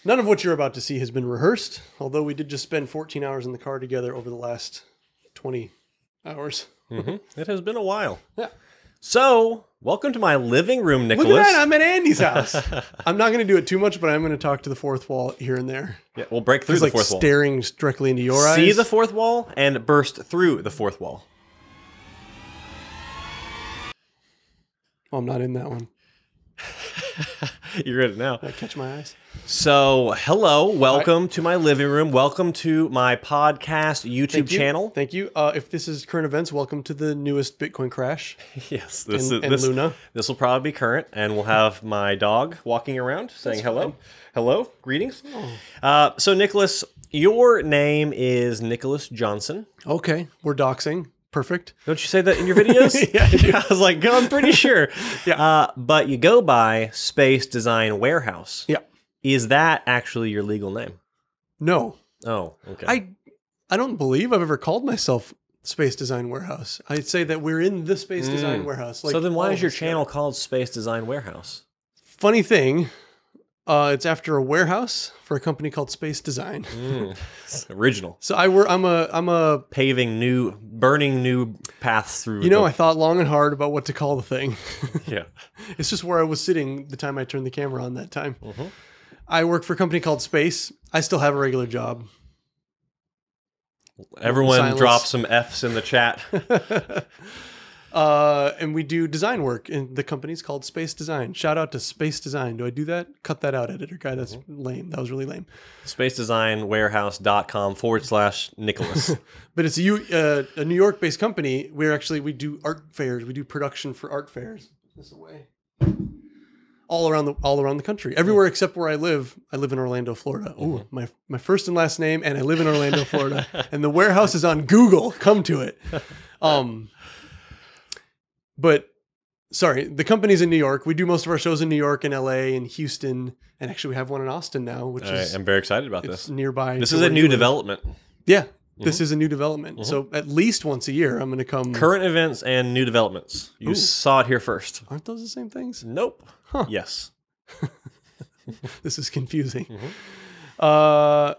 None of what you're about to see has been rehearsed, although we did just spend 14 hours in the car together over the last 20 hours. It has been a while. Yeah. So, welcome to my living room, Nicholas. Look at that, I'm at Andy's house. I'm not going to do it too much, but I'm going to talk to the fourth wall here and there. Yeah, we'll break through the fourth wall. Staring directly into your eyes. See the fourth wall and burst through the fourth wall. Oh, I'm not in that one. You're in it now. Did I catch my eyes? So, hello, welcome to my living room. Welcome to my podcast YouTube channel. Thank you. If this is current events, welcome to the newest Bitcoin crash. Yes, this Luna. This will probably be current, and we'll have my dog walking around saying hello. Hello, greetings. Oh. So, Nicholas, your name is Nicholas Johnson. Okay, we're doxing. Perfect. Don't you say that in your videos? Yeah, I was like, I'm pretty sure. Yeah. But you go by Space Design Warehouse. Yeah. Is that actually your legal name? No. Oh, okay. I don't believe I've ever called myself Space Design Warehouse. I'd say that we're in the Space Design Warehouse. Like, so then why is your channel called Space Design Warehouse? Funny thing, it's after a warehouse for a company called Space Design. Original. So I'm a paving burning new paths through. You know, I thought long and hard about what to call the thing. Yeah. It's just where I was sitting the time I turned the camera on that time. I work for a company called Space. I still have a regular job. Everyone drop some F's in the chat. And we do design work, and the company's called Space Design. Shout out to Space Design. Do I do that? Cut that out, editor guy. That's lame. That was really lame. spacedesignwarehouse.com/Nicholas. But it's a New York-based company. We do art fairs. We do production for art fairs. This away. All around the country, everywhere except where I live. I live in Orlando, Florida. Ooh, my first and last name, and I live in Orlando, Florida. And the warehouse is on Google. Come to it. But sorry, the company's in New York. We do most of our shows in New York and LA and Houston, and actually we have one in Austin now, which is I'm very excited about this. Nearby. This is a new development. Yeah. This is a new development. So at least once a year, I'm going to come. Current events and new developments. You saw it here first. Aren't those the same things? Nope. Huh. Yes. This is confusing. But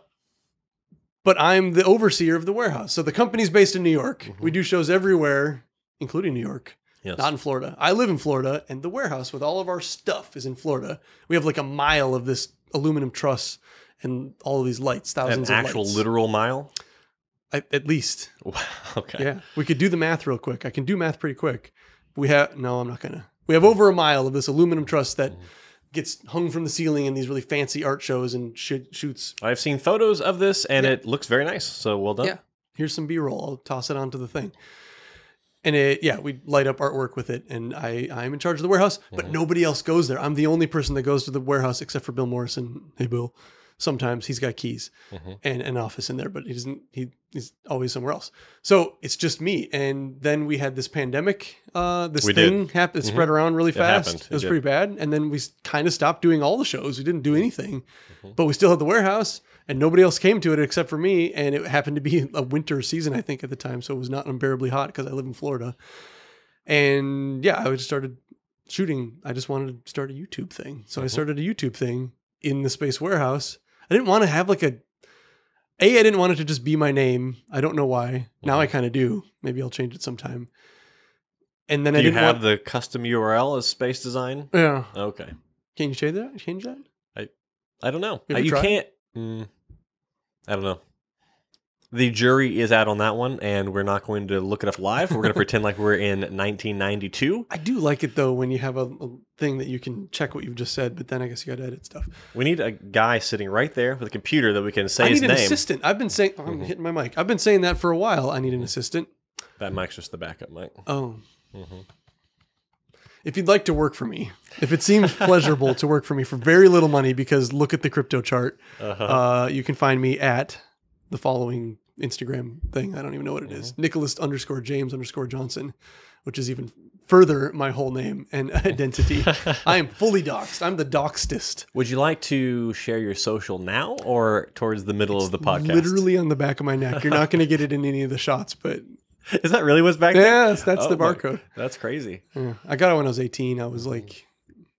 I'm the overseer of the warehouse. So the company's based in New York. We do shows everywhere, including New York. Yes. Not in Florida. I live in Florida, and the warehouse with all of our stuff is in Florida. We have like a mile of this aluminum truss and all of these lights, thousands of lights. An actual literal mile? At least. Wow. Okay. Yeah. We could do the math real quick. I can do math pretty quick. No, I'm not going to. We have over a mile of this aluminum truss that gets hung from the ceiling in these really fancy art shows and shoots. I've seen photos of this, and it looks very nice. So well done. Yeah. Here's some B-roll. I'll toss it onto the thing. And we light up artwork with it, and I'm in charge of the warehouse, but nobody else goes there. I'm the only person that goes to the warehouse except for Bill Morrison. Hey, Bill. Sometimes he's got keys and an office in there, but he's always somewhere else. So it's just me. And then we had this pandemic, this thing happened, spread around really fast. It was pretty bad. And then we kind of stopped doing all the shows. We didn't do anything, but we still had the warehouse, and nobody else came to it except for me. And it happened to be a winter season, I think, at the time. So it was not unbearably hot because I live in Florida. And yeah, I just started shooting. I just wanted to start a YouTube thing. So I started a YouTube thing in the Space Warehouse. I didn't want to have I didn't want it to just be my name. I don't know why. Now I kind of do. Maybe I'll change it sometime. And then do you have the custom URL as Space Design? Yeah. Okay. Can you change that? I don't know. You can't. I don't know. The jury is out on that one, and we're not going to look it up live. We're going to pretend like we're in 1992. I do like it, though, when you have a thing that you can check what you've just said, but then I guess you got to edit stuff. We need a guy sitting right there with a computer that we can say his name. I need an assistant. I've been saying... I'm hitting my mic. I've been saying that for a while. I need an assistant. That mic's just the backup mic. Oh. If you'd like to work for me, if it seems pleasurable to work for me for very little money, because look at the crypto chart, you can find me at the following Instagram thing. I don't even know what it is. Nicholas_James_Johnson, which is even further my whole name and identity. I am fully doxed. I'm the doxedest. Would you like to share your social now or towards the middle of the podcast? Literally on the back of my neck. You're not going to get it in any of the shots, but... Is that really what's back there? Yes, that's the barcode. That's crazy. Yeah. I got it when I was 18. I was like,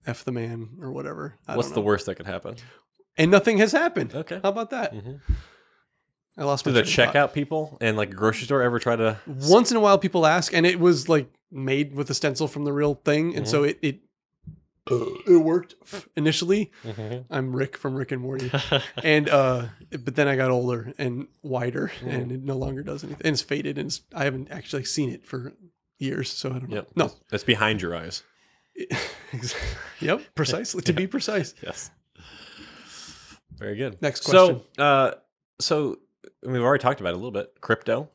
F the man or whatever. What's the worst that could happen? and nothing has happened. Okay. How about that? I lost my Do the train of thought. checkout people in like a grocery store ever try to? Once in a while, people ask, and it was like made with a stencil from the real thing, and so it worked initially. I'm Rick from Rick and Morty, and but then I got older and wider, and it no longer does anything. And it's faded, and I haven't actually seen it for years, so I don't know. Yep. No, That's behind your eyes. Yep, precisely. To be precise. Yes. Very good. Next question. So we've already talked about it a little bit, crypto,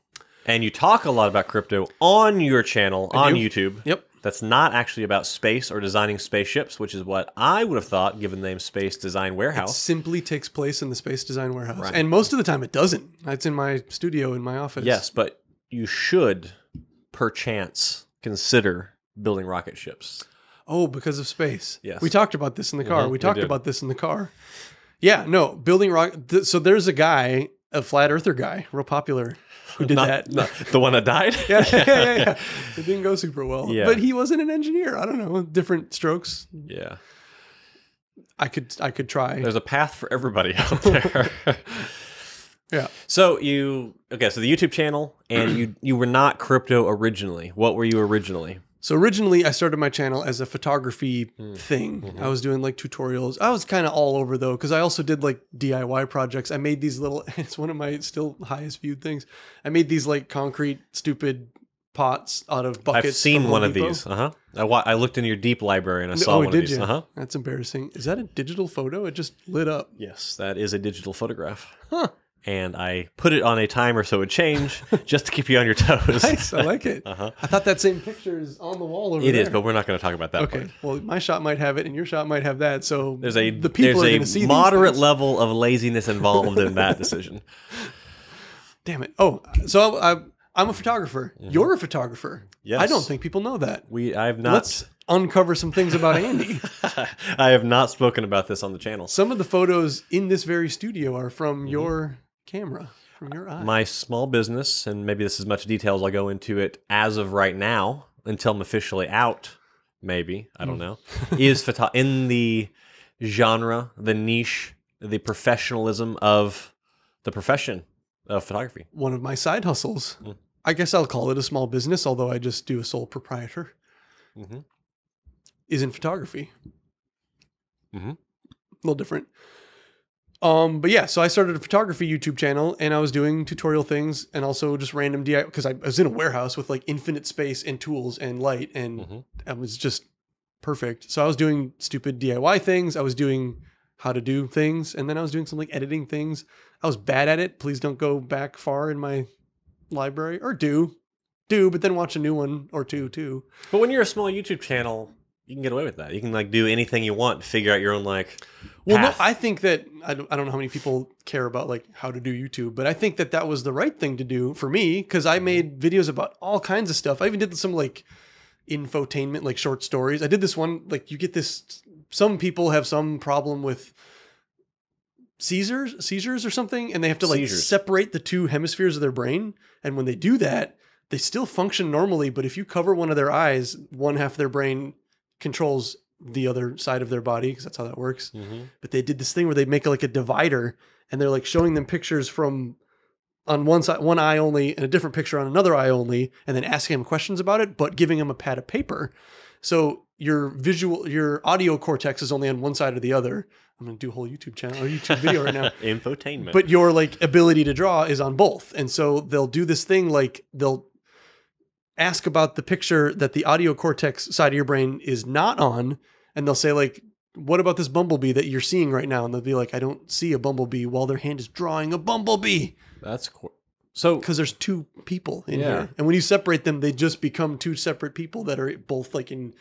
and you talk a lot about crypto on your channel on YouTube. Yep. That's not actually about space or designing spaceships, which is what I would have thought, given the name Space Design Warehouse. It simply takes place in the Space Design Warehouse, Right. and most of the time it doesn't. It's in my studio in my office. Yes, but you should, perchance, consider building rocket ships. Oh, because of space. Yes. We talked about this in the car. We talked did. about this in the car. Yeah, no, building rock. So there's a guy, a flat earther guy, real popular, who did that. Not the one that died? Yeah. It didn't go super well. Yeah. But he wasn't an engineer. I don't know. Different strokes. Yeah. I could try. There's a path for everybody out there. Yeah. So the YouTube channel, and you were not crypto originally. What were you originally? So originally, I started my channel as a photography thing. I was doing like tutorials. I was kind of all over though, because I also did like DIY projects. I made these little, it's one of my still highest viewed things. I made these like concrete, stupid pots out of buckets. I've seen from one Home of Depot. these. I looked into your deep library and I saw one of did these. you? That's embarrassing. Is that a digital photo? It just lit up. Yes, that is a digital photograph. Huh. And I put it on a timer so it would change, just to keep you on your toes. Nice, I like it. I thought that same picture is on the wall over there. It is, but we're not going to talk about that. Okay, part. well, my shot might have it, and your shot might have that. So There's the people are going to see these moderate things. level of laziness involved in that decision. Damn it! Oh, so I'm a photographer. You're a photographer. Yes. I don't think people know that. I have not. Let's uncover some things about Andy. I have not spoken about this on the channel. Some of the photos in this very studio are from your camera, from your eye. My small business, and maybe this is as much detail as I'll go into it as of right now, until I'm officially out, maybe, I don't know, is in the genre, the niche, the professionalism of the profession of photography. One of my side hustles. I guess I'll call it a small business, although I just do a sole proprietor. Is in photography. A little different. But yeah, so I started a photography YouTube channel, and I was doing tutorial things and also just random DIY, because I was in a warehouse with like infinite space and tools and light, and it was just perfect. So I was doing stupid DIY things. I was doing how to do things, and then I was doing some like editing things. I was bad at it. Please don't go back far in my library, or do, but then watch a new one or two too. But when you're a small YouTube channel, you can get away with that. You can like do anything you want, figure out your own like Well, no, path. I think that I don't know how many people care about like how to do YouTube, but I think that was the right thing to do for me, because I made videos about all kinds of stuff. I even did some like infotainment, like short stories. I did this one, like you get this, some people have some problem with seizures or something, and they have to like separate the two hemispheres of their brain. And when they do that, they still function normally, but if you cover one of their eyes, one half of their brain controls the other side of their body, because that's how that works. But they did this thing where they make like a divider, and they're like showing them pictures from on one side, one eye only, and a different picture on another eye only, and then asking them questions about it, but giving them a pad of paper. So your audio cortex is only on one side or the other. I'm going to do a whole YouTube channel or YouTube video right now. Infotainment. But your like ability to draw is on both. And so they'll do this thing, like they'll ask about the picture that the audio cortex side of your brain is not on. And they'll say like, what about this bumblebee that you're seeing right now? And they'll be like, I don't see a bumblebee, while their hand is drawing a bumblebee. That's cool. So, because there's two people in here. And when you separate them, they just become two separate people that are both like in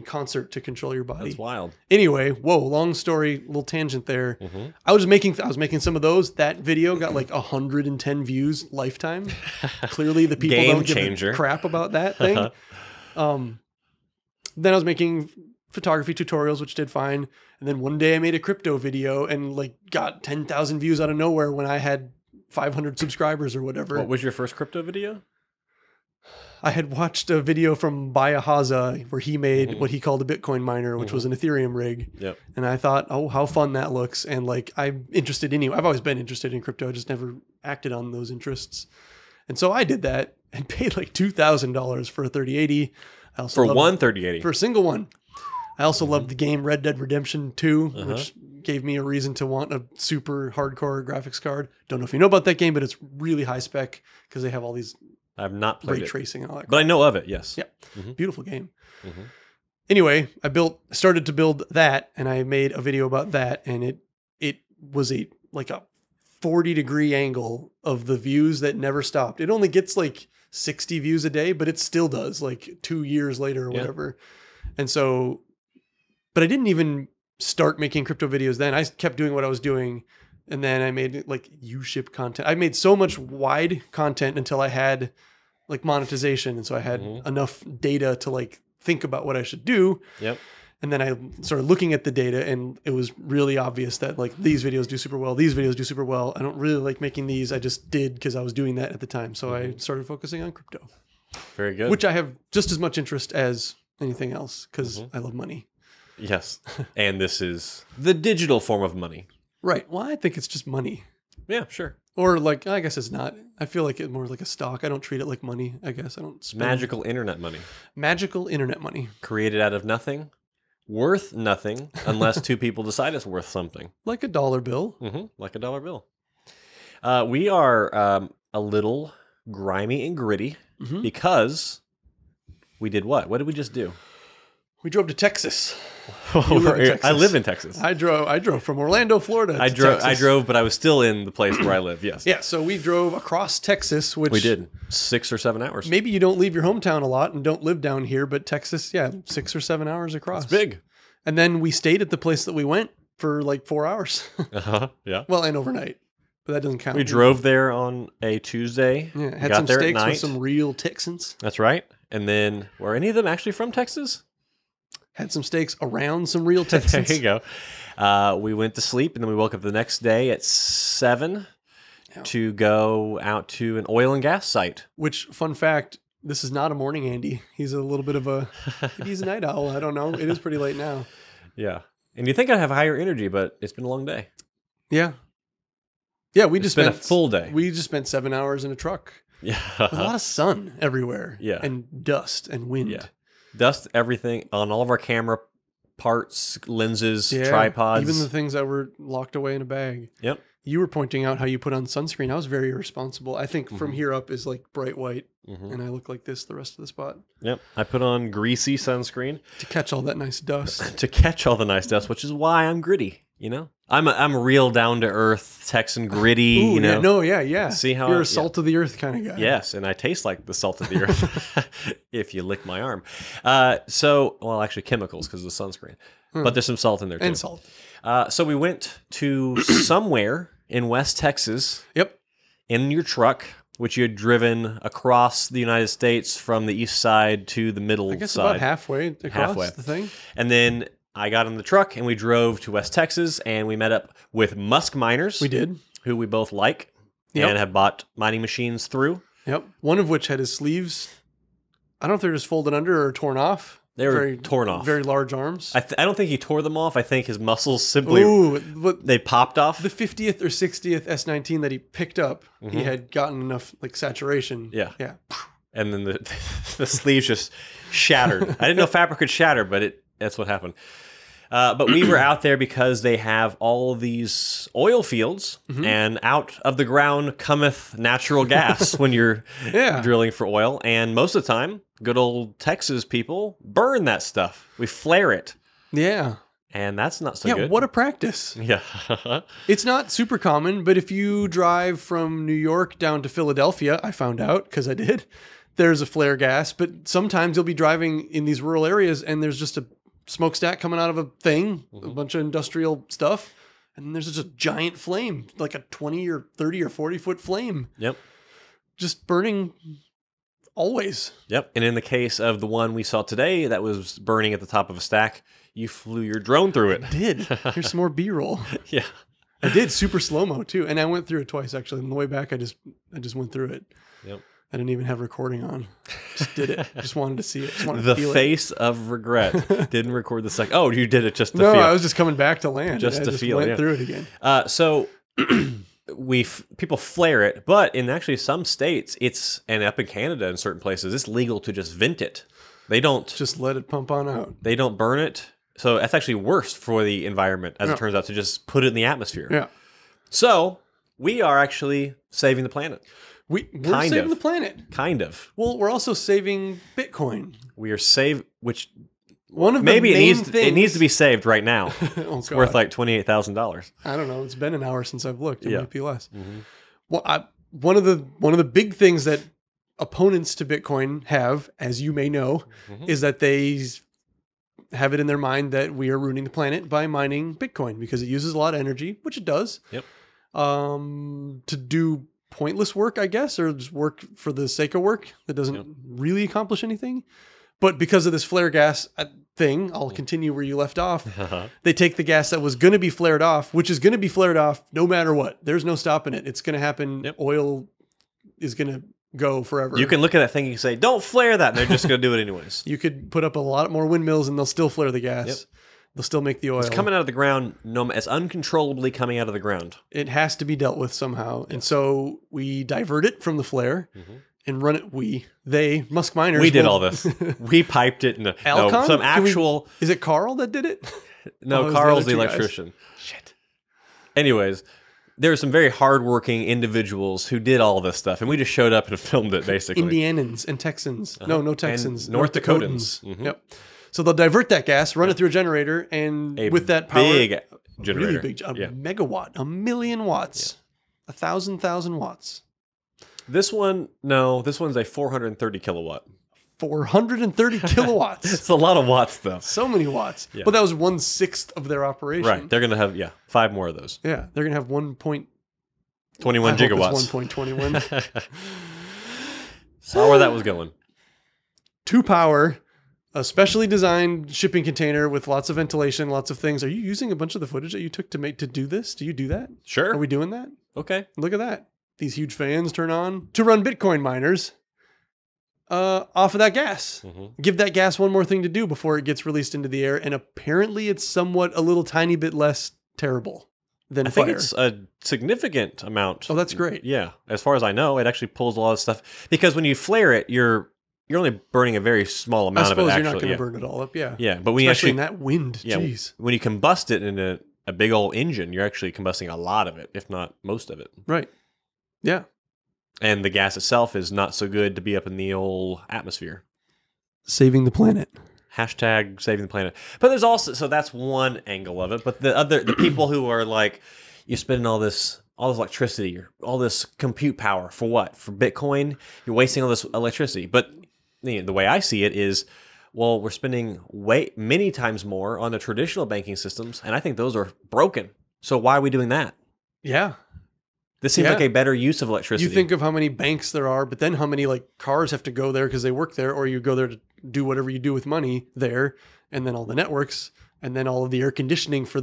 concert to control your body. That's wild. Anyway, whoa, long story, little tangent there. I was making some of those. That video got like 110 views lifetime. Clearly the people don't give a crap about that thing. Then I was making photography tutorials, which did fine. And then one day I made a crypto video and like got 10,000 views out of nowhere when I had 500 subscribers or whatever. What was your first crypto video? I had watched a video from Bayahaza where he made what he called a Bitcoin miner, which was an Ethereum rig. Yep. And I thought, oh, how fun that looks. And like, I'm interested anyway. I've always been interested in crypto. I just never acted on those interests. And so I did that and paid like $2,000 for a 3080. I also For one 3080? For a single one. I also loved the game Red Dead Redemption 2, which gave me a reason to want a super hardcore graphics card. Don't know if you know about that game, but it's really high spec because they have all these I've not played ray it. tracing and all that. But I know of it, yes. Yeah, beautiful game. Anyway, I started to build that, and I made a video about that, and it was a 40-degree angle of the views that never stopped. It only gets like 60 views a day, but it still does like 2 years later or whatever. And so, but I didn't even start making crypto videos then. I kept doing what I was doing. And then I made like U-ship content. I made so much wide content until I had like monetization. And so I had enough data to like think about what I should do. Yep. And then I started looking at the data, and it was really obvious that like these videos do super well. These videos do super well. I don't really like making these. I just did because I was doing that at the time. So I started focusing on crypto. Very good. Which I have just as much interest as anything else because I love money. Yes. And this is the digital form of money. Right. Well, I think it's just money. Yeah, sure. Or like, I guess it's not. I feel like it's more like a stock. I don't treat it like money, I guess. I don't spend. Magical internet money. Magical internet money. Created out of nothing. Worth nothing unless two people decide it's worth something. Like a dollar bill. Like a dollar bill. We are a little grimy and gritty because we did what? What did we just do? We drove to Texas. I live in Texas. I drove from Orlando, Florida. I drove, but I was still in the place where I live. Yes. Yeah. So we drove across Texas, which we did 6 or 7 hours. Maybe you don't leave your hometown a lot and don't live down here, but Texas, 6 or 7 hours across. It's big. And then we stayed at the place that we went for like 4 hours. Yeah. Well, and overnight, but that doesn't count. We drove there on a Tuesday. Yeah. Had got some there steaks at night. with some real Texans. That's right. And then were any of them actually from Texas? Had some steaks around some real Texans. There you go. We went to sleep, and then we woke up the next day at 7 to go out to an oil and gas site. Which, fun fact, this is not a morning Andy. He's a little bit of a, he's a night owl. I don't know. It is pretty late now. Yeah. And you think I'd have higher energy, but it's been a long day. Yeah. Yeah, It's been a full day. We just spent 7 hours in a truck. Yeah. With a lot of sun everywhere. Yeah. And dust and wind. Yeah. Dust everything on all of our camera parts, lenses, tripods. Even the things that were locked away in a bag. Yep. You were pointing out how you put on sunscreen. I was very irresponsible. I think from here up is like bright white, and I look like this the rest of the spot. Yep. I put on greasy sunscreen. To catch all that nice dust. To catch all the nice dust, which is why I'm gritty, you know? I'm a real down-to-earth Texan gritty, Ooh, you know? Yeah. See how you're a salt of the earth kind of guy. Yes, and I taste like the salt of the earth if you lick my arm. Well, actually chemicals because of the sunscreen. But there's some salt in there too. And salt. So we went to somewhere in West Texas. Yep. In your truck, which you had driven across the United States from the east side to the middle side. I guess about halfway across the thing. And then I got in the truck and we drove to West Texas and we met up with Musk miners. We did. Who we both like and have bought mining machines through. Yep. One of which had his sleeves, I don't know if they're just folded under or torn off. They were torn off. Very large arms. I don't think he tore them off. I think his muscles simply they popped off. The 50th or 60th S19 that he picked up, he had gotten enough like saturation. Yeah. Yeah. And then the sleeves just shattered. I didn't know fabric could shatter, but that's what happened. But we were out there because they have all these oil fields, and out of the ground cometh natural gas when you're drilling for oil. And most of the time, good old Texas people burn that stuff. We flare it. Yeah. And that's not so good. Yeah, what a practice. Yeah. It's not super common, but if you drive from New York down to Philadelphia, I found out because I did, there's a flare gas. But sometimes you'll be driving in these rural areas and there's just a smokestack coming out of a thing, a bunch of industrial stuff, and there's just a giant flame, like a 20 or 30 or 40 foot flame. Yep. Just burning always. Yep. And in the case of the one we saw today that was burning at the top of a stack, you flew your drone through it. I did. Here's some more B-roll. Yeah. I did super slow-mo too, and I went through it twice actually. On the way back, I just went through it. Yep. I didn't even have recording on. Just did it. Just wanted to see it. Just wanted The to feel face of regret. Didn't record the second. Oh, you did it just to No, feel. I was just coming back to land. Just I to feel, went yeah. through it again. So people flare it, but in actually some states, and up in Canada in certain places, it's legal to just vent it. They don't Just let it pump on out. They don't burn it. So that's actually worse for the environment, as it turns out, to just put it in the atmosphere. Yeah. So we are actually saving the planet. We're Kind saving of. the planet. Kind of. Well, we're also saving Bitcoin. We are which One of maybe the main it needs to be saved right now. Oh, It's worth like $28,000. I don't know. It's been an hour since I've looked. It Yeah. might be less. Mm-hmm. Well, one of the big things that opponents to Bitcoin have, as you may know, is that they have it in their mind that we are ruining the planet by mining Bitcoin because it uses a lot of energy, which it does. Yep. To do pointless work, I guess, or just work for the sake of work that doesn't really accomplish anything. But because of this flare gas thing, I'll continue where you left off. They take the gas that was going to be flared off, which is going to be flared off no matter what. There's no stopping it. It's going to happen. Yep. Oil is going to go forever. You can look at that thing and say, don't flare that. And they're just going to do it anyways. You could put up a lot more windmills and they'll still flare the gas. Yep. They'll still make the oil. It's coming out of the ground. It's uncontrollably coming out of the ground. It has to be dealt with somehow. And so we divert it from the flare and run it. They, Musk miners. We did all this. We piped it. Alcon? Some actual. Is it Carl that did it? No, Oh, it was Carl's the the other two guys. electrician. Shit. Anyways, there were some very hardworking individuals who did all this stuff, and we just showed up and filmed it, basically. Indianans and Texans. No Texans. And North Dakotans. Yep. So they'll divert that gas, run it through a generator, and with that power, big generator. really big, megawatt, 1,000,000 watts, 1,000 watts. This one's a 430 kilowatt. 430 kilowatts. It's a lot of watts, though. So many watts. Yeah. But that was 1/6 of their operation. Right. They're going to have, 5 more of those. Yeah. They're going to have 1.21 gigawatts. 1.21. Saw where that was going. To power a specially designed shipping container with lots of ventilation, lots of things. Are you using a bunch of the footage that you took to do this? Do you do that? Sure. Are we doing that? Okay. Look at that. These huge fans turn on to run Bitcoin miners off of that gas. Give that gas one more thing to do before it gets released into the air. And apparently it's somewhat a little tiny bit less terrible than I fire. think it's a significant amount. Oh, that's great. Yeah. As far as I know, it actually pulls a lot of stuff. Because when you flare it, you're only burning a very small I amount of it, suppose actually. you're not going to burn it all up. Yeah. Yeah. But when Especially you in actually... that wind. Jeez. When you combust it in a big old engine, you're actually combusting a lot of it, if not most of it. Right. Yeah. And the gas itself is not so good to be up in the old atmosphere. Saving the planet. Hashtag saving the planet. But there's also, so that's one angle of it. But the people who are like, you're spending all this electricity or all this compute power for what? For Bitcoin? You're wasting all this electricity. But the way I see it is, well, we're spending many times more on the traditional banking systems, and I think those are broken. So why are we doing that? Yeah. This seems like a better use of electricity. You think of how many banks there are, but then how many cars have to go there because they work there, or you go there to do whatever you do with money there, and then all the networks, and then all of the air conditioning for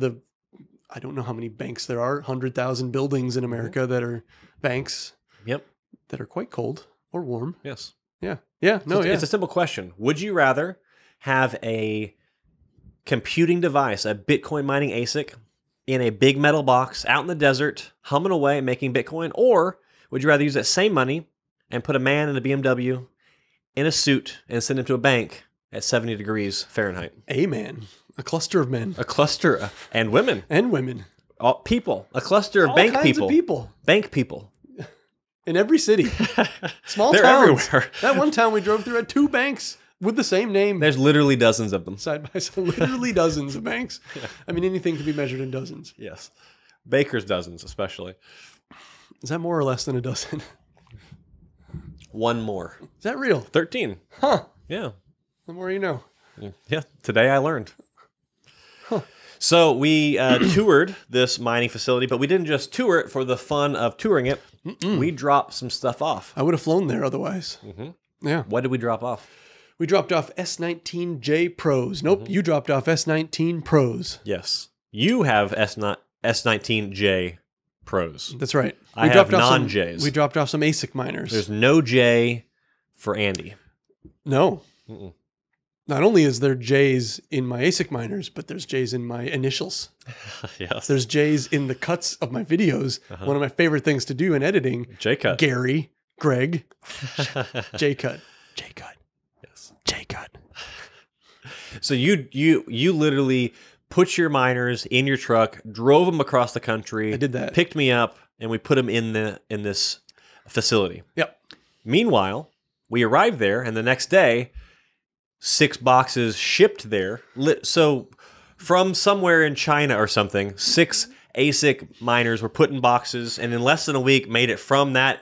I don't know how many banks there are, 100,000 buildings in America that are banks. Yep. That are quite cold or warm. Yes. Yeah. Yeah. No, It's a simple question. Would you rather have a computing device, a Bitcoin mining ASIC, in a big metal box out in the desert, humming away, making Bitcoin? Or would you rather use that same money and put a man in a BMW in a suit and send him to a bank at 70 degrees Fahrenheit? A man. A cluster of men. A cluster, and women. And women. People. A cluster of All bank kinds people. of people. Bank people. In every city. Small They're towns. everywhere. That one town we drove through had 2 banks with the same name. There's literally dozens of them. Side by side. Literally dozens of banks. I mean, anything can be measured in dozens. Yes. Baker's dozens, especially. Is that more or less than a dozen? One more. Is that real? 13. Huh. Yeah. The more you know. Yeah. Today I learned. Huh. So we toured this mining facility, but we didn't just tour it for the fun of touring it. We dropped some stuff off. I would have flown there otherwise. Yeah. What did we drop off? We dropped off S19J Pros. Nope, you dropped off S19 Pros. Yes. You have S19J Pros. That's right. I have non-Js. We dropped off some ASIC miners. There's no J for Andy. No. Not only is there J's in my ASIC miners, but there's J's in my initials. Yes. There's J's in the cuts of my videos. One of my favorite things to do in editing. J-cut. Gary, Greg, J-cut. J-cut. Yes. J-cut. So you literally put your miners in your truck, drove them across the country. I did that. Picked me up, and we put them in this facility. Yep. Meanwhile, we arrived there, and the next day, 6 boxes shipped there. So from somewhere in China or something, 6 ASIC miners were put in boxes, and in less than a week made it from that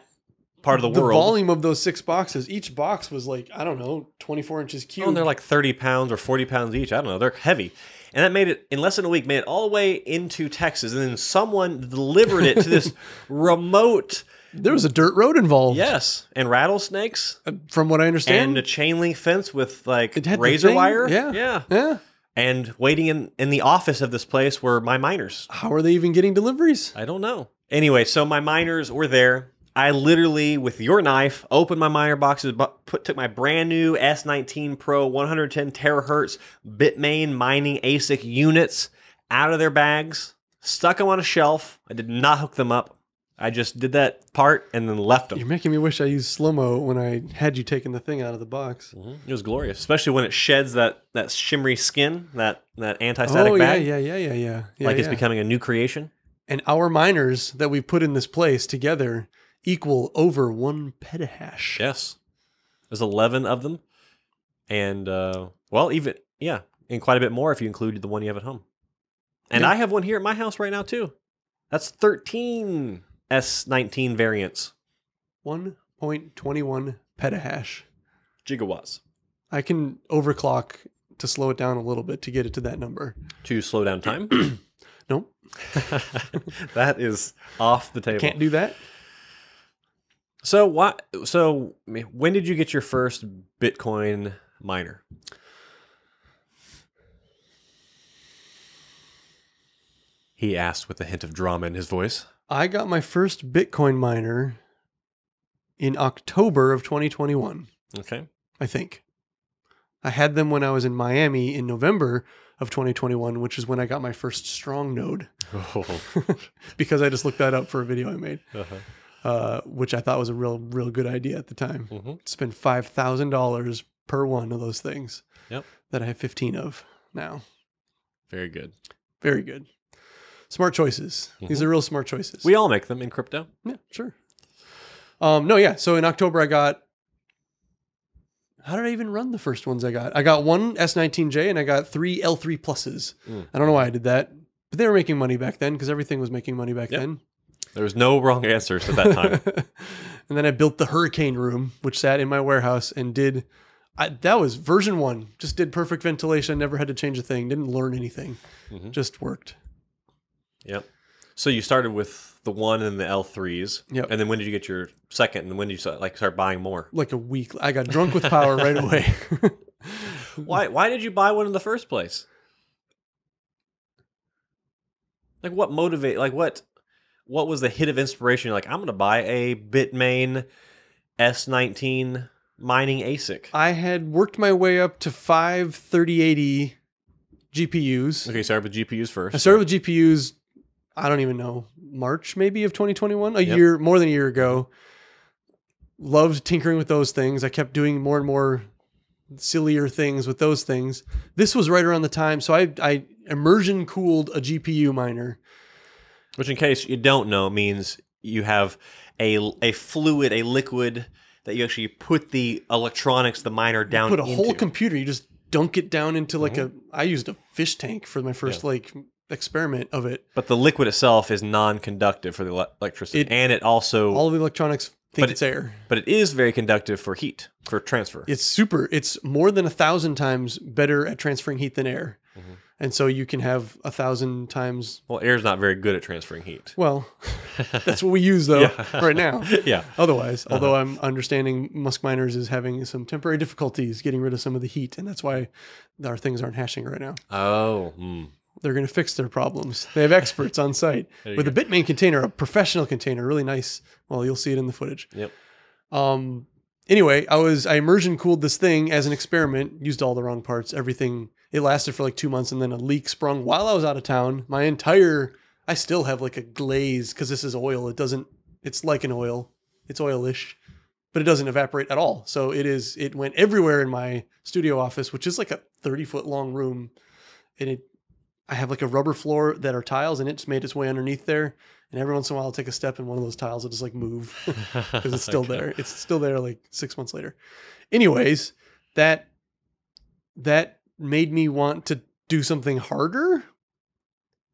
part of the world. The volume of those 6 boxes, each box was like, I don't know, 24 inches cubed. Oh, and they're like 30 pounds or 40 pounds each. I don't know. They're heavy. And that made it, in less than a week, made it all the way into Texas. And then someone delivered it to this remote... There was a dirt road involved. Yes. And rattlesnakes. From what I understand. And a chain link fence with like It had the razor thing. wire. Yeah. Yeah. And waiting in the office of this place were my miners. How are they even getting deliveries? I don't know. Anyway, so my miners were there. I literally, with your knife, opened my miner boxes, took my brand new S19 Pro 110 terahertz Bitmain mining ASIC units out of their bags, stuck them on a shelf. I did not hook them up. I just did that part and then left them. You're making me wish I used slow-mo when I had you taking the thing out of the box. It was glorious, especially when it sheds that shimmery skin, that anti-static bag. Yeah. It's becoming a new creation. And our miners that we put in this place together equal over 1 petahash. Yes. There's 11 of them. And, and quite a bit more if you include the one you have at home. And I have one here at my house right now, too. That's 13 S19 variants. 1.21 petahash. Gigawatts. I can overclock to slow it down a little bit to get it to that number. To slow down time? Nope. That is off the table. Can't do that. So when did you get your first Bitcoin miner? He asked with a hint of drama in his voice. I got my first Bitcoin miner in October of 2021. Okay. I think. I had them when I was in Miami in November of 2021, which is when I got my first strong node. Oh. Because I just looked that up for a video I made, which I thought was a real good idea at the time. Spend $5,000 per one of those things. Yep. That I have 15 of now. Very good. Very good. Smart choices. These are real smart choices. We all make them in crypto. Yeah, sure. So in October I got... How did I even run the first ones I got? I got one S19J and I got 3 L3 pluses. I don't know why I did that, but they were making money back then because everything was making money back then. There was no wrong answers at that time. And then I built the hurricane room, which sat in my warehouse and that was version 1. Just did perfect ventilation. Never had to change a thing. Didn't learn anything. Just worked. Yep. So you started with the 1 and the L3s. Yep. And then when did you get your second? And when did you start buying more? Like a week. I got drunk with power right away. Why did you buy one in the first place? Like what what was the hit of inspiration? You're like, I'm going to buy a Bitmain S19 mining ASIC. I had worked my way up to 5 3080 GPUs. Okay, started with GPUs first. I started with GPUs, I don't even know, March maybe of 2021, more than a year ago. Loved tinkering with those things. I kept doing more and more sillier things with those things. This was right around the time. So I immersion cooled a GPU miner. Which, in case you don't know, means you have a fluid, a liquid that you actually put the electronics, the miner down into. Put a whole computer. You just dunk it down into like I used a fish tank for my first experiment of it. But the liquid itself is non-conductive for the electricity. And it also... All of the electronics think it's air. But it is very conductive for heat, for transfer. It's more than 1,000 times better at transferring heat than air. And so you can have 1,000 times... Well, air's not very good at transferring heat. Well, that's what we use, though, right now. Yeah. Otherwise, although I'm understanding Musk Miners is having some temporary difficulties getting rid of some of the heat, and that's why our things aren't hashing right now. Oh. They're going to fix their problems. They have experts on site with a Bitmain container, a professional container, really nice. Well, you'll see it in the footage. Yep. Anyway, I immersion cooled this thing as an experiment, used all the wrong parts, everything. It lasted for like 2 months and then a leak sprung while I was out of town. I still have like a glaze because this is oil. It's like an oil. It's oilish, but it doesn't evaporate at all. So it went everywhere in my studio office, which is like a 30-foot long room. And I have like a rubber floor that are tiles and it's made its way underneath there. And every once in a while I'll take a step and one of those tiles will just like move because it's still there. It's still there like 6 months later. Anyways, that made me want to do something harder.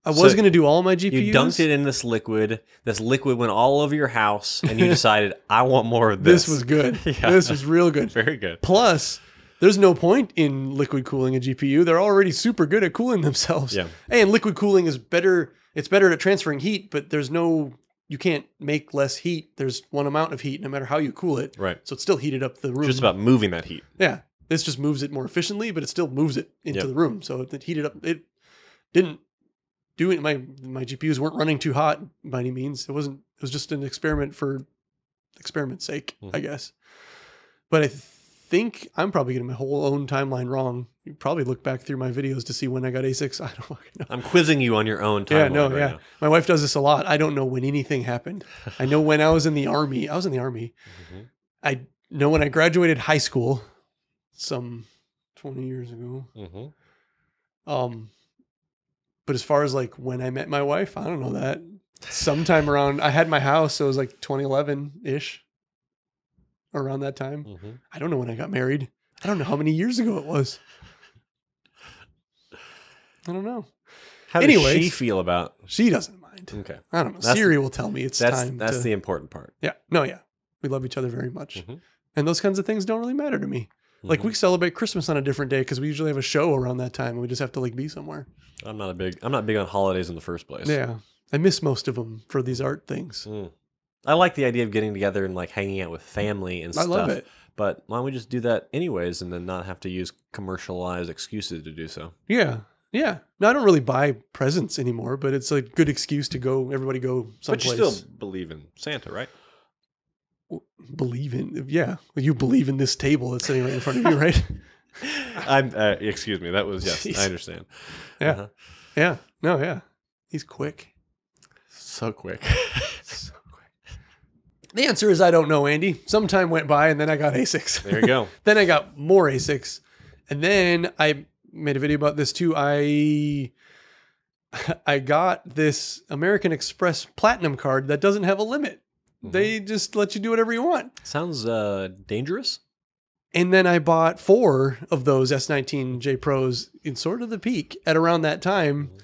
I was going to do all my GPUs. You dunked it in this liquid. This liquid went all over your house and you decided, I want more of this. This was good. Yeah. This was real good. Very good. Plus, there's no point in liquid cooling a GPU. They're already super good at cooling themselves. Yeah. And liquid cooling is better. It's better at transferring heat, but you can't make less heat. There's one amount of heat no matter how you cool it. Right. So it still heated up the room. Just about moving that heat. Yeah. This just moves it more efficiently, but it still moves it into the room. So it heated up. It didn't do it. My GPUs weren't running too hot by any means. It was just an experiment for experiment's sake, I guess. But I think I'm probably getting my whole own timeline wrong. You probably look back through my videos to see when I got ASICs. I don't fucking know. I'm quizzing you on your own timeline now. My wife does this a lot. I don't know when anything happened. I know when I was in the Army. I was in the Army. Mm-hmm. I know when I graduated high school, some 20 years ago. Mm-hmm. But as far as like when I met my wife, I don't know that. Sometime around, I had my house, so it was like 2011-ish. Around that time. Mm-hmm. I don't know when I got married. I don't know how many years ago it was. I don't know. How does she feel about? She doesn't mind. Okay. I don't know. Siri will tell me it's time. That's the important part. Yeah. No, yeah. We love each other very much. Mm-hmm. And those kinds of things don't really matter to me. Mm-hmm. Like we celebrate Christmas on a different day because we usually have a show around that time and we just have to like be somewhere. I'm not big on holidays in the first place. Yeah. I miss most of them for these art things. Mm. I like the idea of getting together and like hanging out with family and stuff. I love it. But why don't we just do that anyways and then not have to use commercialized excuses to do so? Yeah. Yeah. No, I don't really buy presents anymore, but it's a good excuse to everybody go someplace. But you still believe in Santa, right? Believe in, yeah. Well, you believe in this table that's sitting right in front of you, right? Excuse me. That was, yes, I understand. Yeah. Uh-huh. Yeah. No, yeah. He's quick. So quick. So quick. The answer is I don't know, Andy. Some time went by and then I got ASICs. There you go. Then I got more ASICs. And then I made a video about this too. I got this American Express Platinum card that doesn't have a limit. Mm-hmm. They just let you do whatever you want. Sounds dangerous. And then I bought 4 of those S19J Pros in sort of the peak at around that time. Mm-hmm.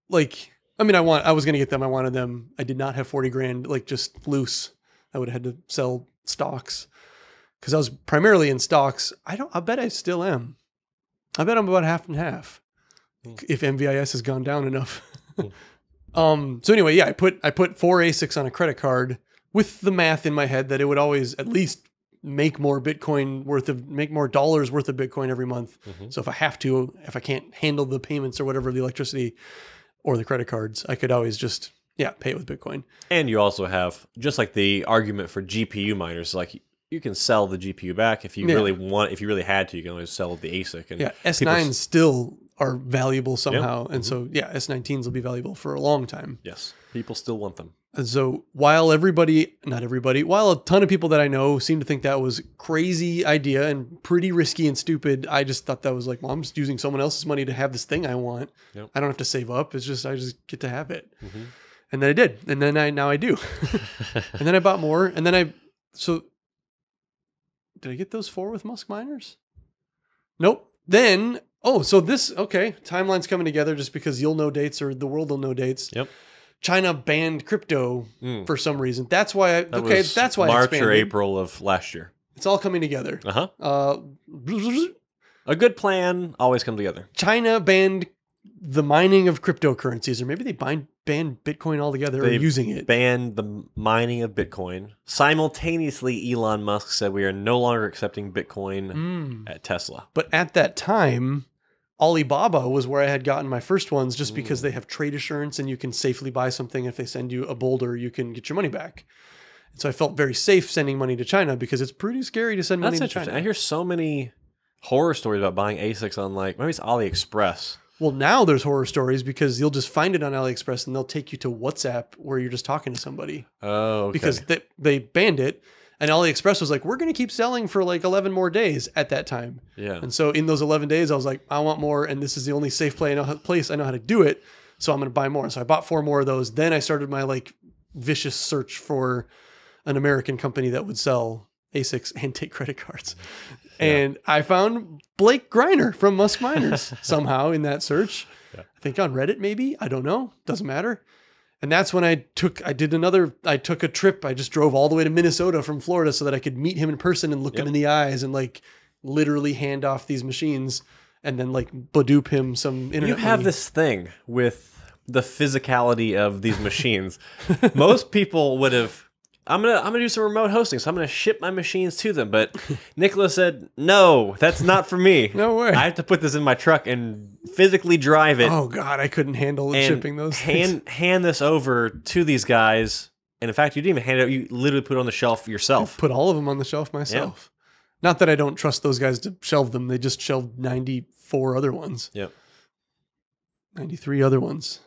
Like, I mean, I was going to get them. I wanted them. I did not have 40 grand, like just loose. I would have had to sell stocks because I was primarily in stocks. I bet I still am. I bet I'm about half and half if MVIS has gone down enough. So anyway, yeah, I put 4 ASICs on a credit card with the math in my head that it would always at least make more dollars worth of Bitcoin every month. Mm-hmm. So if I can't handle the payments or whatever, the electricity or the credit cards, I could always just, pay it with Bitcoin. And you also have, just like the argument for GPU miners, like you can sell the GPU back if you really had to, you can always sell the ASIC. And S9s still are valuable somehow. Yep. And so, S19s will be valuable for a long time. Yes. People still want them. And so while a ton of people that I know seem to think that was a crazy idea and pretty risky and stupid, I just thought that was like, well, I'm just using someone else's money to have this thing I want. Yep. I don't have to save up. It's just, I just get to have it. Mm-hmm. And then I did. And then now I do. And then I bought more. And then did I get those 4 with Musk miners? Nope. Then, timeline's coming together just because you'll know dates or the world will know dates. Yep. China banned crypto for some reason. That's why that's why March or April of last year. It's all coming together. Uh-huh. A good plan always comes together. China banned the mining of cryptocurrencies, or maybe they banned Bitcoin altogether or using it. Banned the mining of Bitcoin. Simultaneously, Elon Musk said we are no longer accepting Bitcoin at Tesla. But at that time, Alibaba was where I had gotten my first ones just because they have trade assurance and you can safely buy something. If they send you a boulder, you can get your money back. And so I felt very safe sending money to China because it's pretty scary to send money to China. I hear so many horror stories about buying ASICs on maybe it's AliExpress. Well, now there's horror stories because you'll just find it on AliExpress and they'll take you to WhatsApp where you're just talking to somebody. Oh, okay. Because they banned it. And AliExpress was like, we're going to keep selling for like 11 more days at that time. Yeah. And so in those 11 days, I was like, I want more. And this is the only safe place I know how to do it. So I'm going to buy more. So I bought 4 more of those. Then I started my like vicious search for an American company that would sell ASICs and take credit cards. Yeah. And I found Blake Greiner from Musk Miners somehow in that search. Yeah. I think on Reddit, maybe. I don't know. Doesn't matter. And that's when I took a trip. I just drove all the way to Minnesota from Florida so that I could meet him in person and look him in the eyes and like literally hand off these machines and then like badoop him some internet. You have money. this thing with the physicality of these machines. Most people would have, I'm gonna do some remote hosting, so I'm gonna ship my machines to them. But Nicholas said, no, that's not for me. No way. I have to put this in my truck and physically drive it. Oh God, I couldn't handle shipping those things. Hand this over to these guys. And in fact, you didn't even hand it out. You literally put it on the shelf yourself. I put all of them on the shelf myself. Yeah. Not that I don't trust those guys to shelve them. They just shelved 94 other ones. Yep. 93 other ones.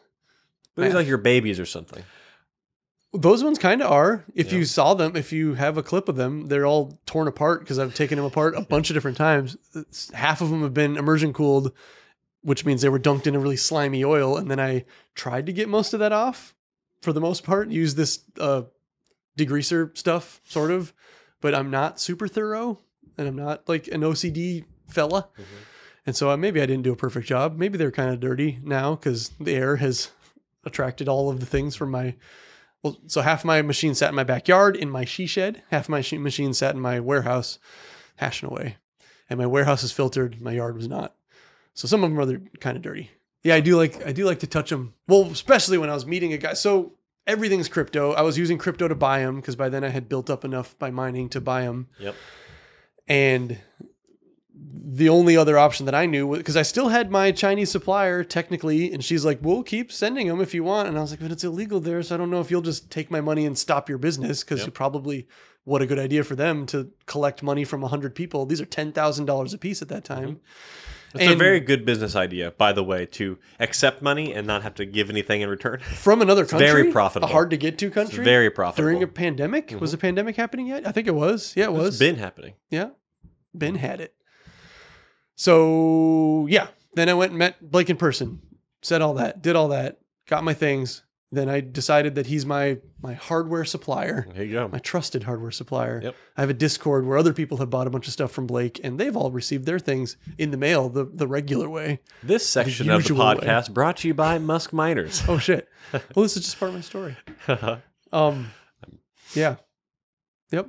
But these are like your babies or something. Those ones kind of are. If you saw them, if you have a clip of them, they're all torn apart because I've taken them apart a bunch of different times. Half of them have been immersion cooled, which means they were dunked in a really slimy oil. And then I tried to get most of that off for the most part, use this degreaser stuff, sort of. But I'm not super thorough and I'm not like an OCD fella. Mm-hmm. And so maybe I didn't do a perfect job. Maybe they're kind of dirty now because the air has attracted all of the things from my... Well, so half my machine sat in my backyard in my she shed. Half my machine sat in my warehouse hashing away. And my warehouse is filtered. My yard was not. So some of them are kind of dirty. Yeah, I do like to touch them. Well, especially when I was meeting a guy. So everything's crypto. I was using crypto to buy them because by then I had built up enough by mining to buy them. Yep. And the only other option that I knew was because I still had my Chinese supplier technically, and she's like, we'll keep sending them if you want. And I was like, but it's illegal there. So I don't know if you'll just take my money and stop your business because you probably, what a good idea for them to collect money from 100 people. These are $10,000 a piece at that time. Mm-hmm. It's a very good business idea, by the way, to accept money and not have to give anything in return. From another country? Very profitable. A hard to get to country? It's very profitable. During a pandemic? Mm-hmm. Was the pandemic happening yet? I think it was. Yeah, it was. It's been happening. Yeah. Ben had it. So, yeah. Then I went and met Blake in person. Said all that. Did all that. Got my things. Then I decided that he's my hardware supplier. There you go. My trusted hardware supplier. Yep. I have a Discord where other people have bought a bunch of stuff from Blake, and they've all received their things in the mail the regular way. This section of the podcast brought to you by Musk Miners. Oh, shit. Well, this is just part of my story. Yeah. Yep.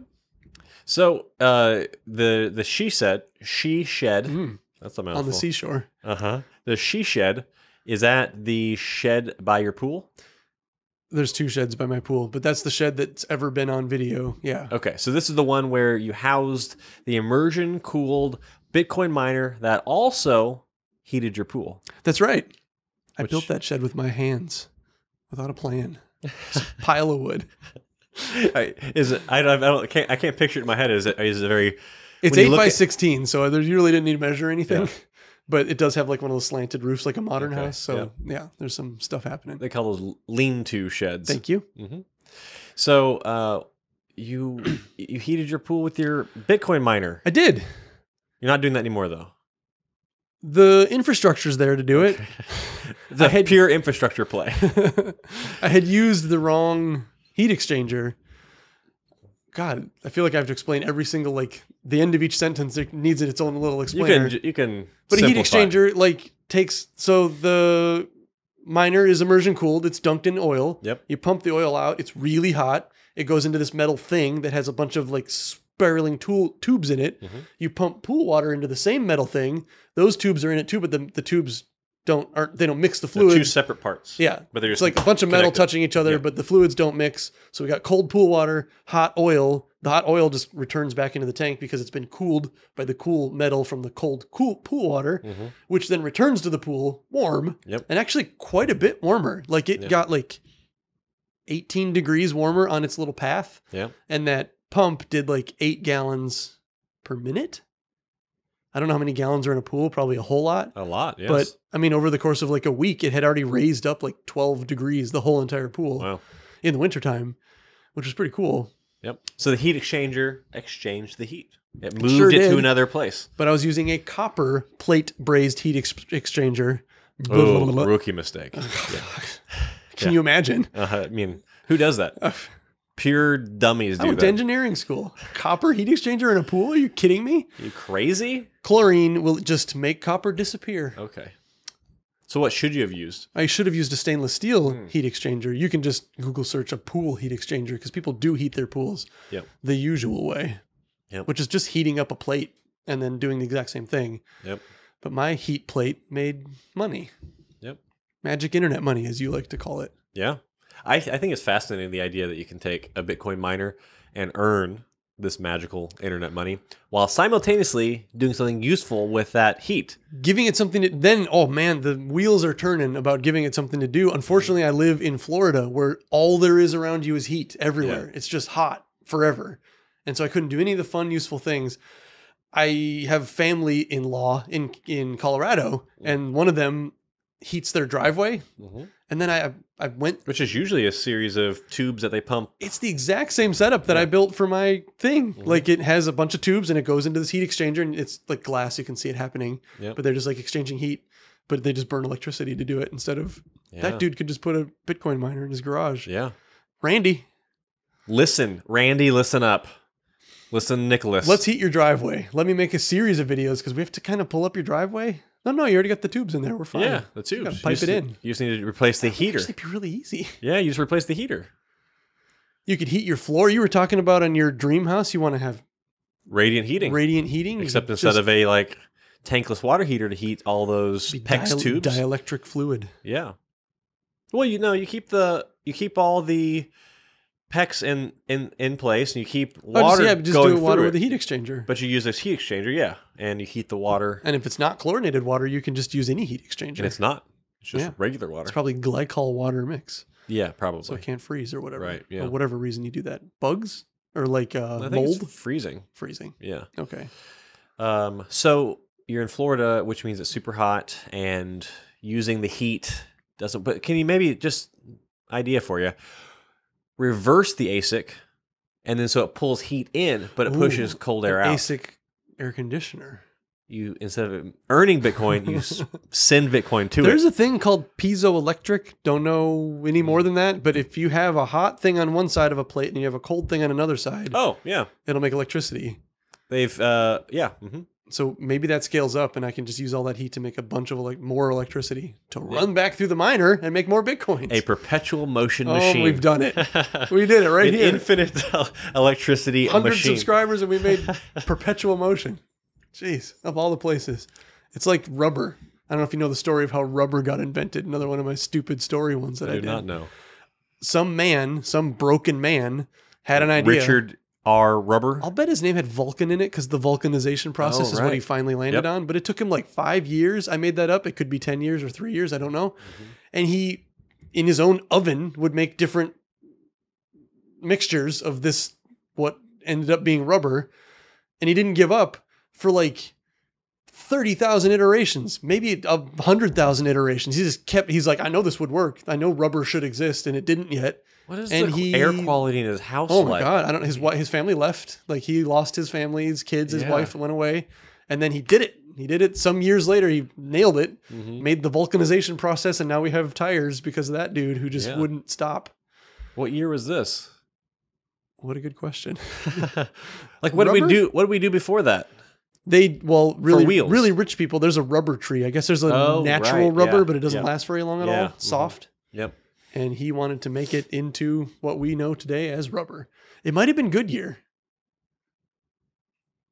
So the she shed, that's a mouthful. On the seashore. The she shed, is that the shed by your pool? There's 2 sheds by my pool, but that's the shed that's ever been on video. Yeah. Okay, so this is the one where you housed the immersion cooled Bitcoin miner that also heated your pool. That's right. I built that shed with my hands without a plan. Just a pile of wood. Is it? I can't picture it in my head. Is it very? It's 8 by 16, so you really didn't need to measure anything. Yeah. But it does have like one of those slanted roofs, like a modern house. So yeah, there's some stuff happening. They call those lean-to sheds. Thank you. Mm-hmm. So you heated your pool with your Bitcoin miner. I did. You're not doing that anymore, though. The infrastructure's there to do it. The pure infrastructure play. I had used the wrong heat exchanger. God, I feel like I have to explain every single, like, the end of each sentence. It needs its own little explainer. You can But a heat exchanger, like, so the miner is immersion cooled. It's dunked in oil. Yep. You pump the oil out. It's really hot. It goes into this metal thing that has a bunch of, like, spiraling tubes in it. Mm-hmm. You pump pool water into the same metal thing. Those tubes are in it too, but the tubes they don't mix the They're fluids. two separate parts. Yeah, but they're it's just like a bunch of metal connected. touching each other, Yeah. but the fluids don't mix. So we got cold pool water, hot oil. The hot oil just returns back into the tank because it's been cooled by the cool metal from the cool pool water, which then returns to the pool warm, and actually quite a bit warmer. Like it got like 18 degrees warmer on its little path. Yeah. And that pump did like 8 gallons per minute. I don't know how many gallons are in a pool, probably a whole lot. A lot, yes. But I mean, over the course of like a week, it had already raised up like 12 degrees, the whole entire pool. Wow. In the wintertime, which was pretty cool. Yep. So the heat exchanger exchanged the heat. It moved Sure it did. to another place. But I was using a copper plate brazed heat exchanger. Oh, rookie mistake. Can you imagine? I mean, who does that? Pure dummies I do went to that. engineering school. Copper heat exchanger in a pool? Are you kidding me? You crazy? Chlorine will just make copper disappear. Okay. So what should you have used? I should have used a stainless steel heat exchanger. You can just Google search a pool heat exchanger because people do heat their pools the usual way, which is just heating up a plate and then doing the exact same thing. Yep. But my heat plate made money. Yep. Magic internet money, as you like to call it. Yeah. I think it's fascinating, the idea that you can take a Bitcoin miner and earn this magical internet money while simultaneously doing something useful with that heat. Giving it something to, then, oh man, the wheels are turning about giving it something to do. Unfortunately, I live in Florida where all there is around you is heat everywhere. It's just hot forever. And so I couldn't do any of the fun, useful things. I have family-in-law in Colorado, and one of them heats their driveway. And then I went... Which is usually a series of tubes that they pump. It's the exact same setup that I built for my thing. Like it has a bunch of tubes and it goes into this heat exchanger and it's like glass. You can see it happening. But they're just like exchanging heat. But they just burn electricity to do it instead of... That dude could just put a Bitcoin miner in his garage. Yeah. Randy. Listen, Randy, listen up. Listen, Nicholas. Let's heat your driveway. Let me make a series of videos because we have to kind of pull up your driveway. No, you already got the tubes in there. We're fine. Yeah, the tubes. You pipe it in. You just need to replace the heater. It'd be really easy. Yeah, you just replace the heater. You could heat your floor. You were talking about on your dream house, you want to have radiant heating. Radiant heating. Except instead of a like tankless water heater to heat all those PEX tubes. Dielectric fluid. Yeah. Well, you keep all the PEX in place, and you keep water just going do water through with a it. heat exchanger. But you use this heat exchanger, and you heat the water. And if it's not chlorinated water, you can just use any heat exchanger. And it's not. It's just regular water. It's probably glycol water mix. Yeah, probably. So it can't freeze or whatever. Right, yeah. For whatever reason you do that. Bugs? Or like I think mold? it's freezing. Freezing. Yeah. Okay. So you're in Florida, which means it's super hot, and using the heat doesn't... But can you maybe just... Idea for you. Reverse the ASIC, and then so it pulls heat in, but it pushes cold air out. ASIC air conditioner. You, instead of earning Bitcoin, you send Bitcoin to There's it. a thing called piezoelectric. Don't know any more than that. But if you have a hot thing on one side of a plate and you have a cold thing on another side, Oh, yeah. it'll make electricity. They've, yeah. So maybe that scales up and I can just use all that heat to make a bunch of more electricity to run back through the miner and make more Bitcoins. A perpetual motion machine. Oh, we've done it. We did it right An here. infinite electricity 100 machine. subscribers and we made perpetual motion. Jeez, of all the places. It's like rubber. I don't know if you know the story of how rubber got invented. Another one of my stupid story ones that I do did. not know. Some broken man had an idea. Richard R. Rubber. I'll bet his name had Vulcan in it because the vulcanization process is what he finally landed on. But it took him like 5 years. I made that up. It could be 10 years or 3 years. I don't know. And he, in his own oven, would make different mixtures of this, what ended up being rubber. And he didn't give up for like 30,000 iterations, maybe 100,000 iterations. He just kept, he's like, I know this would work. I know rubber should exist. And it didn't yet. What is the air quality in his house like? Oh my God. I don't know. His family left. Like he lost his family, his kids, his wife went away. And then he did it. He did it some years later. He nailed it, made the vulcanization process. And now we have tires because of that dude who just wouldn't stop. What year was this? What a good question. Like, what did we do? What did we do before that? Really rich people, there's a rubber tree. I guess there's a natural rubber, but it doesn't last very long at all. Soft. Yep. And he wanted to make it into what we know today as rubber. It might have been Goodyear.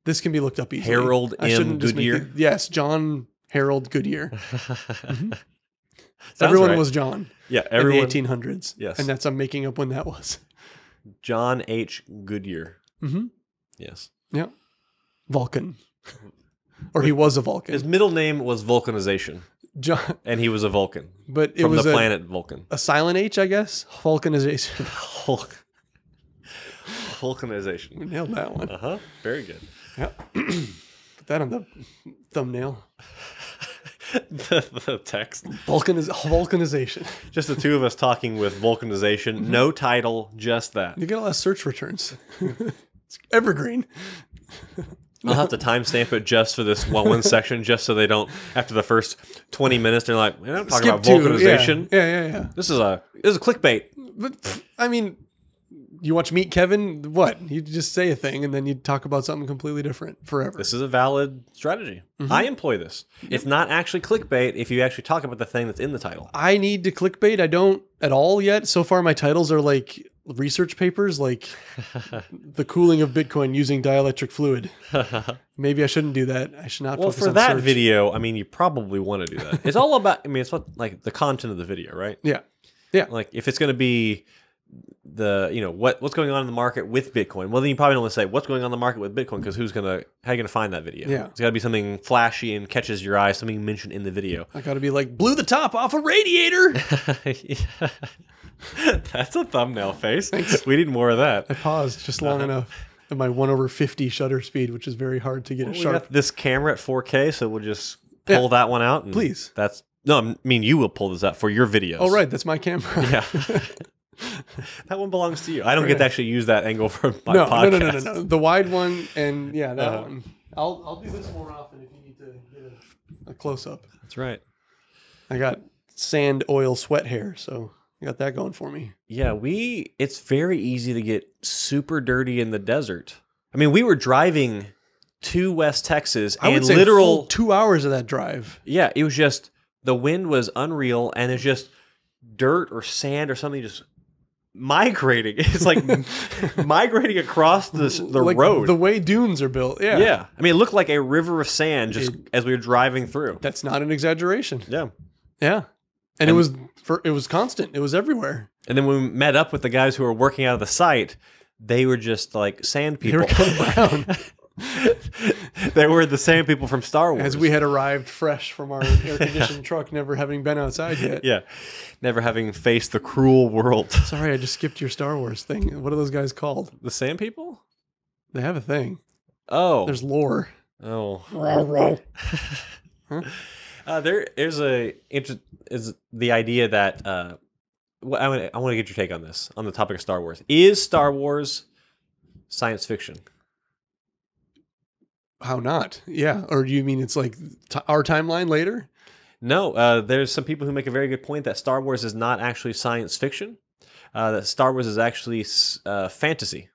This can be looked up easily. Harold M. Goodyear? Yes, John Harold Goodyear. Sounds Everyone right. was John. Yeah, everyone. In the 1800s. Yes. And I'm making up when that was. John H. Goodyear. Mm-hmm. Yes. Yeah. Vulcan. Or he was a Vulcan. His middle name was Vulcanization, John, and he was a Vulcan. but it from was the planet Vulcan. a silent H, I guess. Vulcanization. Vulcanization. We nailed that one. Uh-huh. Very good. Yeah. Put that on the thumbnail. the text. Vulcanization. Just the two of us talking with Vulcanization. No title, just that. You get a lot of search returns. It's evergreen. I'll have to timestamp it just for this one section, just so they don't, after the first 20 minutes, they're like, we're not talking about Vulcanization. Yeah. This is a clickbait. But, I mean, you watch Meet Kevin, what? You just say a thing and then you talk about something completely different forever. This is a valid strategy. I employ this. It's not actually clickbait if you actually talk about the thing that's in the title. I need to clickbait. I don't at all yet. So far, my titles are like research papers, like the cooling of Bitcoin using dielectric fluid. Maybe I shouldn't do that. I should not. Well, focus for on that search. video, I mean, you probably want to do that. It's all about, I mean, it's what, like the content of the video, right? Yeah. Like if it's going to be the, you know, what's going on in the market with Bitcoin, well, then you probably don't want to say what's going on in the market with Bitcoin, because how are you going to find that video? Yeah. It's got to be something flashy and catches your eye, something mentioned in the video. I got to be like, blew the top off a radiator. That's a thumbnail face. Thanks. We need more of that. I paused just long enough at my 1/50 shutter speed, which is very hard to get Well, it we sharp. got this camera at 4K, so we'll just pull that one out. And Please. No, I mean, you will pull this out for your videos. Oh, right. That's my camera. Yeah. That one belongs to you. I don't get to actually use that angle for my No. podcast. The wide one and that one. I'll do this more often if you need to get a close up. That's right. I got sand, oil, sweat hair, so I got that going for me. Yeah, it's very easy to get super dirty in the desert. I mean, we were driving to West Texas I would and say literal full 2 hours of that drive. Yeah, it was just the wind was unreal, and it's just dirt or sand or something just migrating. It's like migrating across the Like road. the way dunes are built. Yeah. Yeah. I mean, it looked like a river of sand just as we were driving through. That's not an exaggeration. Yeah. Yeah. And it was constant. It was everywhere. And then when we met up with the guys who were working out of the site, they were just like sand They people. were kind of brown. They were the same people from Star Wars. As we had arrived fresh from our air-conditioned truck, never having been outside yet. Yeah. Never having faced the cruel world. Sorry, I just skipped your Star Wars thing. What are those guys called? The sand people? They have a thing. Oh. There's lore. Oh. Huh? There's the idea that I want to get your take on this, on the topic of Star Wars. Is Star Wars science fiction? How not? Yeah. Or do you mean it's like our timeline later? No, there's some people who make a very good point that Star Wars is not actually science fiction. That Star Wars is actually fantasy.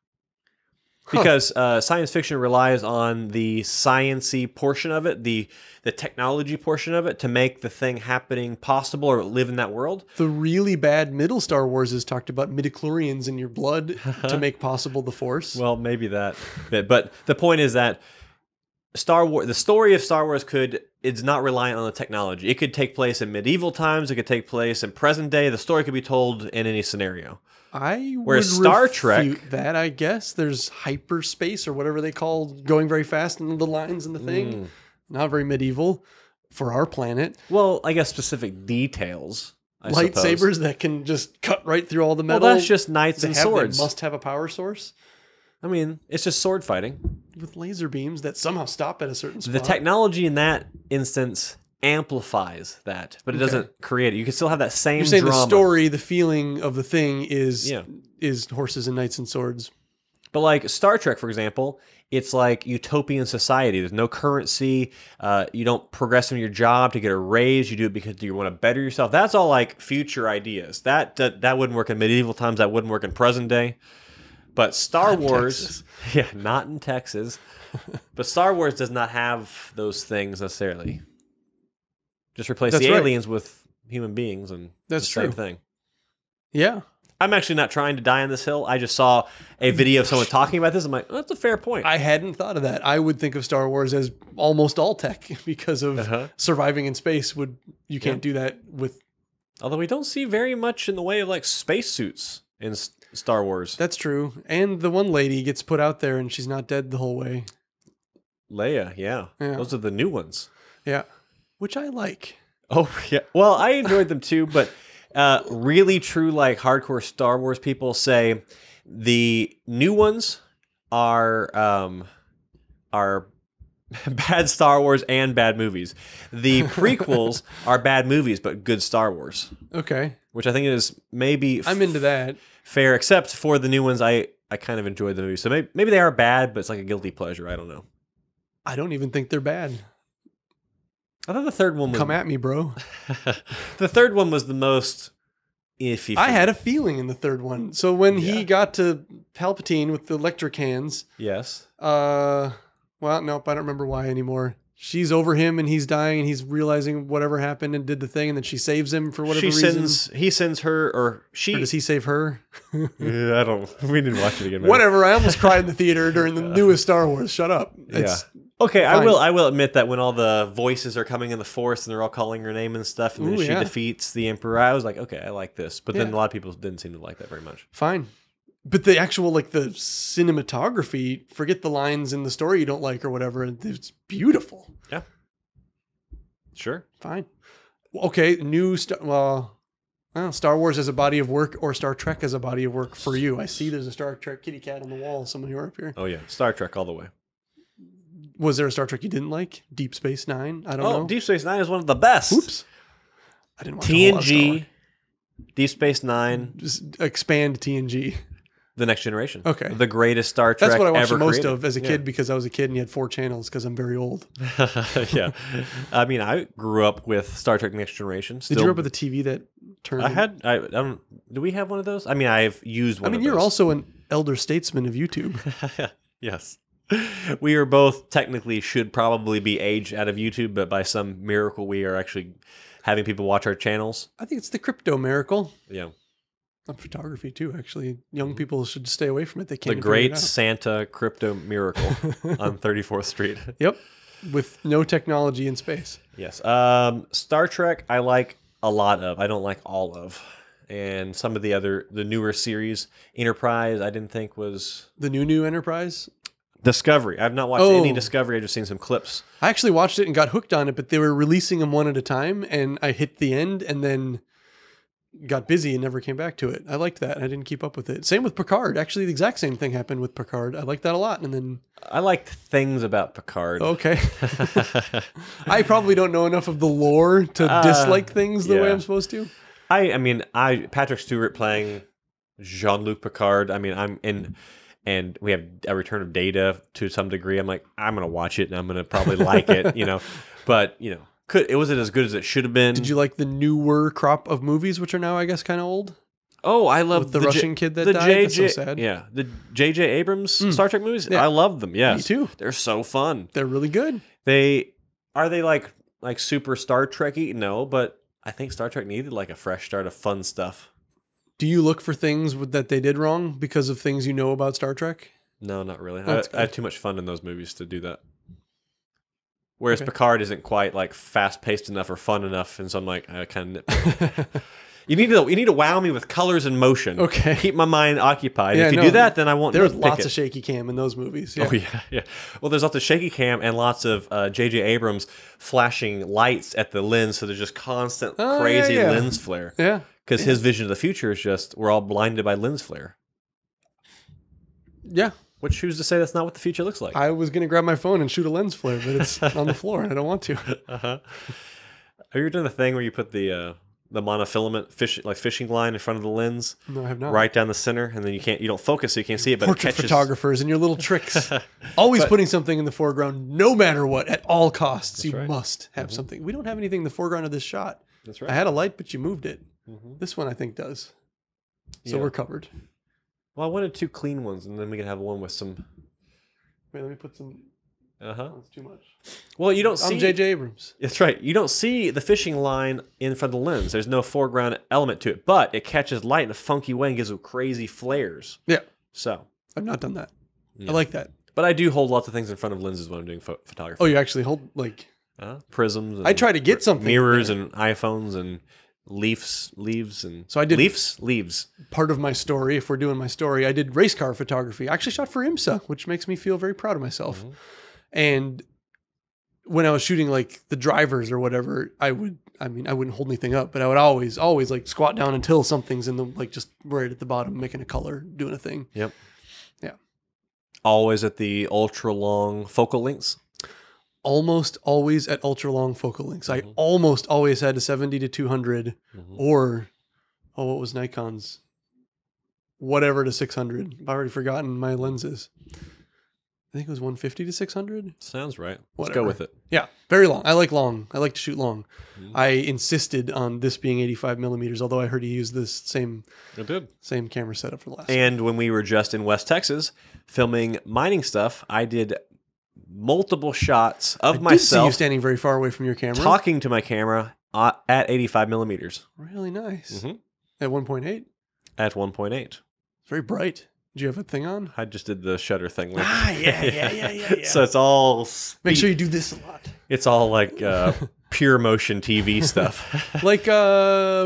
Because science fiction relies on the science-y portion of it, the technology portion of it, to make the thing happening possible or live in that world. The really bad middle Star Wars has talked about midichlorians in your blood to make possible the Force. Well, maybe that bit. But the point is that the story of Star Wars it's not reliant on the technology. It could take place in medieval times. It could take place in present day. The story could be told in any scenario. Whereas Star Trek, that I guess there's hyperspace or whatever they call going very fast in the lines in the thing. Not very medieval for our planet. Well, I guess specific details. Lightsabers suppose. that can just cut right through all the metal. Well, that's just knights and swords. They must have a power source. I mean, it's just sword fighting with laser beams that somehow stop at a certain spot. The technology in that instance amplifies that, but it doesn't create it. You can still have that same You're saying drama. The story, the feeling of the thing is horses and knights and swords. But like Star Trek, for example, it's like utopian society. There's no currency. You don't progress in your job to get a raise. You do it because you want to better yourself. That's all like future ideas. That wouldn't work in medieval times. That wouldn't work in present day. But Star Wars, not in Texas. But Star Wars does not have those things necessarily. Just replace the aliens with human beings, and that's the same thing. Yeah. I'm actually not trying to die on this hill. I just saw a video of someone talking about this. I'm like, oh, that's a fair point. I hadn't thought of that. I would think of Star Wars as almost all tech because of surviving in space. You can't do that with. Although we don't see very much in the way of like spacesuits in Star Wars. That's true. And the one lady gets put out there and she's not dead the whole way. Leia, yeah. Those are the new ones. Yeah. Which I like. Oh, yeah. Well, I enjoyed them too, but really true, like hardcore Star Wars people say the new ones are bad Star Wars and bad movies. The prequels are bad movies, but good Star Wars. Okay. Which I think is maybe I'm into that. Fair, except for the new ones, I kind of enjoyed the movies. So maybe they are bad, but it's like a guilty pleasure. I don't know. I don't even think they're bad. I thought the third one was... Come at me, bro. The third one was the most iffy. I had a feeling in the third one. So when he got to Palpatine with the electric hands... Yes. Well, nope, I don't remember why anymore. She's over him and he's dying and he's realizing whatever happened and did the thing and then she saves him for whatever reason. He sends her, or she... Or does he save her? I don't... We didn't watch it again. Man. Whatever, I almost cried in the theater during the newest Star Wars. Shut up. It's okay, fine. I will admit that when all the voices are coming in the Force and they're all calling her name and stuff, and then she defeats the Emperor, I was like, okay, I like this. But then a lot of people didn't seem to like that very much. Fine. But the actual, like, the cinematography, forget the lines in the story you don't like or whatever, it's beautiful. Yeah. Sure. Fine. Okay, Star Wars as a body of work or Star Trek as a body of work for you. I see there's a Star Trek kitty cat on the wall. Some of you are up here. Oh, yeah. Star Trek all the way. Was there a Star Trek you didn't like? Deep Space Nine? I don't know. Deep Space Nine is one of the best. Oops. I didn't watch TNG, Deep Space Nine. Just expand TNG. The Next Generation. Okay. The greatest Star Trek ever That's what I watched the most created. of as a kid because I was a kid and you had 4 channels because I'm very old. Yeah. I mean, I grew up with Star Trek Next Generation. Did you grow up with a TV that turned... I don't... Do we have one of those? I mean, I've used one of those. You're also an elder statesman of YouTube. Yes. We are both technically should probably be aged out of YouTube, but by some miracle we are actually having people watch our channels. I think it's the crypto miracle. Yeah. On photography too, actually. Young people should stay away from it. They can't. The Great Santa Crypto Miracle on 34th Street. Yep. With no technology in space. Yes. Star Trek I like a lot of. I don't like all of. And some of the newer series. Enterprise I didn't think was... The new Enterprise? Discovery. I've not watched any Discovery. I've just seen some clips. I actually watched it and got hooked on it, but they were releasing them one at a time, and I hit the end and then got busy and never came back to it. I liked that. I didn't keep up with it. Same with Picard. Actually, the exact same thing happened with Picard. I liked that a lot, and then... I liked things about Picard. Okay. I probably don't know enough of the lore to dislike things the way I'm supposed to. I mean, Patrick Stewart playing Jean-Luc Picard. I mean, I'm in... And we have a Return of Data to some degree. I'm like, I'm going to watch it and I'm going to probably like it, you know. But, you know, was it as good as it should have been? Did you like the newer crop of movies, which are now, I guess, kind of old? Oh, I love the Russian kid that died. That's so sad. Yeah, the J.J. Abrams Star Trek movies. Yeah. I love them. Yes, me too. They're so fun. They're really good. Are they like super Star Trek-y? No, but I think Star Trek needed like a fresh start of fun stuff. Do you look for things that they did wrong because of things you know about Star Trek? No, not really. I had too much fun in those movies to do that. Whereas Picard isn't quite like fast-paced enough or fun enough, and so I'm like, I kind of nitpick. You need to wow me with colors and motion. Okay, keep my mind occupied. If you do that, then I won't. There's lots of shaky cam in those movies. Yeah. Oh yeah. Well, there's lots of shaky cam and lots of J.J. Abrams flashing lights at the lens, so there's just constant crazy lens flare. Yeah. Because his vision of the future is just, we're all blinded by lens flare. Yeah. Which who's to say that's not what the future looks like? I was going to grab my phone and shoot a lens flare, but it's on the floor and I don't want to. Have you ever done the thing where you put the monofilament fishing line in front of the lens? No, I have not. Right down the center, and then you don't focus so you can't see it, but Portrait it catches... photographers and your little tricks. Always putting something in the foreground, no matter what, at all costs. You must have something. We don't have anything in the foreground of this shot. That's right. I had a light, but you moved it. This one I think does. So we're covered. Well, I wanted 2 clean ones, and then we can have one with some... Wait, let me put some... That's too much. Well, you don't see... I'm J.J. Abrams. That's right. You don't see the fishing line in front of the lens. There's no foreground element to it, but it catches light in a funky way and gives it crazy flares. Yeah. So. I've not done that. Yeah. I like that. But I do hold lots of things in front of lenses when I'm doing photography. Oh, you actually hold, like... prisms. And I try to get something. Mirrors and iPhones and leaves and... So I did... Leaves. Part of my story, if we're doing my story, I did race car photography. I actually shot for IMSA, which makes me feel very proud of myself. Mm-hmm. And when I was shooting like the drivers or whatever, I wouldn't hold anything up, but I would always like squat down until something's in the, like just right at the bottom, making a color, doing a thing. Yep. Yeah. Always at the ultra long focal lengths. Almost always at ultra long focal lengths. I almost always had a 70 to 200 or, what was Nikon's? Whatever to 600. I've already forgotten my lenses. I think it was 150 to 600. Sounds right. Let's Whatever. go with it. Yeah, very long. I like long. I like to shoot long. I insisted on this being 85 millimeters, although I heard he used this same camera setup for the last. And when we were just in West Texas filming mining stuff, I did multiple shots of myself. I did see you standing very far away from your camera. Talking to my camera at 85 millimeters. Really nice. At 1.8? At 1.8. Very bright. Did you have a thing on? I just did the shutter thing. Yeah. So it's all... Make sure you do this a lot. It's all like pure motion TV stuff. Like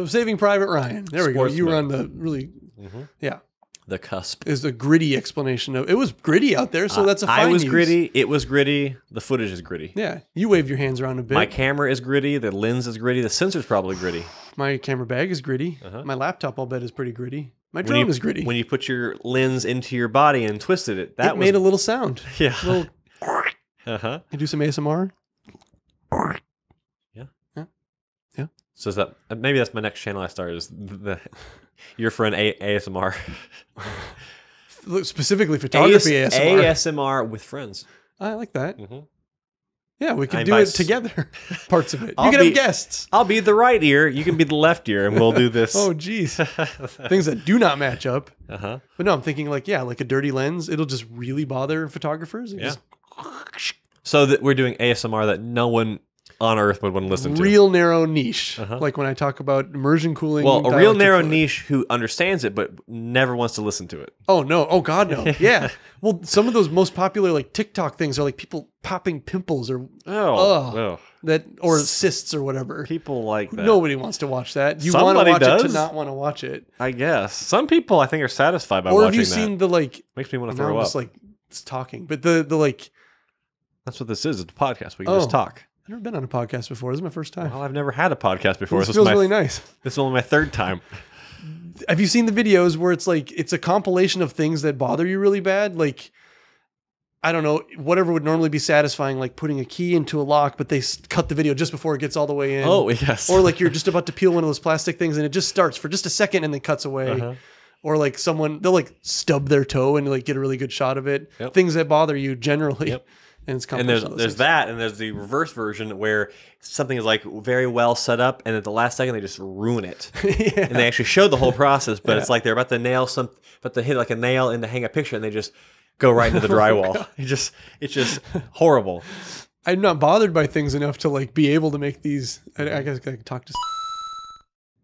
Saving Private Ryan. There we go. You were on the really... Yeah. The cusp. Is the gritty explanation of... It was gritty out there, so that's a fine I was use. Gritty. It was gritty. The footage is gritty. Yeah. You waved your hands around a bit. My camera is gritty. The lens is gritty. The sensor's probably gritty. My camera bag is gritty. My laptop, I'll bet, is pretty gritty. My drone is gritty. When you put your lens into your body and twisted it, that made a little sound. Yeah. A little... You do some ASMR? Yeah. So is that maybe that's my next channel I start is your friend ASMR. Specifically photography ASMR. ASMR with friends. I like that. Yeah, we could do it together. Parts of it. You can have guests. I'll be the right ear. You can be the left ear, and we'll do this. Oh, geez. Things that do not match up. But no, I'm thinking like a dirty lens. It'll just really bother photographers. So that we're doing ASMR that no one on Earth would want to listen to. Real narrow niche. Like when I talk about immersion cooling. Well, a real narrow niche who understands it but never wants to listen to it. Oh, no. Oh, God, no. Yeah. Well, some of those most popular like TikTok things are like people popping pimples or or cysts or whatever. People like that. Nobody wants to watch that. You want to watch it to not want to watch it. I guess. Some people I think are satisfied by watching that. Or have you seen the like... Makes me want to throw up. Just like it's talking. But the like... That's what this is. It's a podcast. We can just talk. I've never been on a podcast before. This is my first time. Well, I've never had a podcast before. This feels really nice. This is only my third time. Have you seen the videos where it's like, it's a compilation of things that bother you really bad? Like, I don't know, whatever would normally be satisfying, like putting a key into a lock, but they cut the video just before it gets all the way in. Oh, yes. Or like you're just about to peel one of those plastic things and it just starts for just a second and then cuts away. Or like they'll like stub their toe and like get a really good shot of it. Things that bother you generally. And it's there's that, and there's the reverse version where something is like very well set up, and at the last second they just ruin it. And they actually show the whole process, but it's like they're about to hit like a nail and to hang a picture, and they just go right into the drywall. It's just horrible. I'm not bothered by things enough to like be able to make these. I guess I could talk to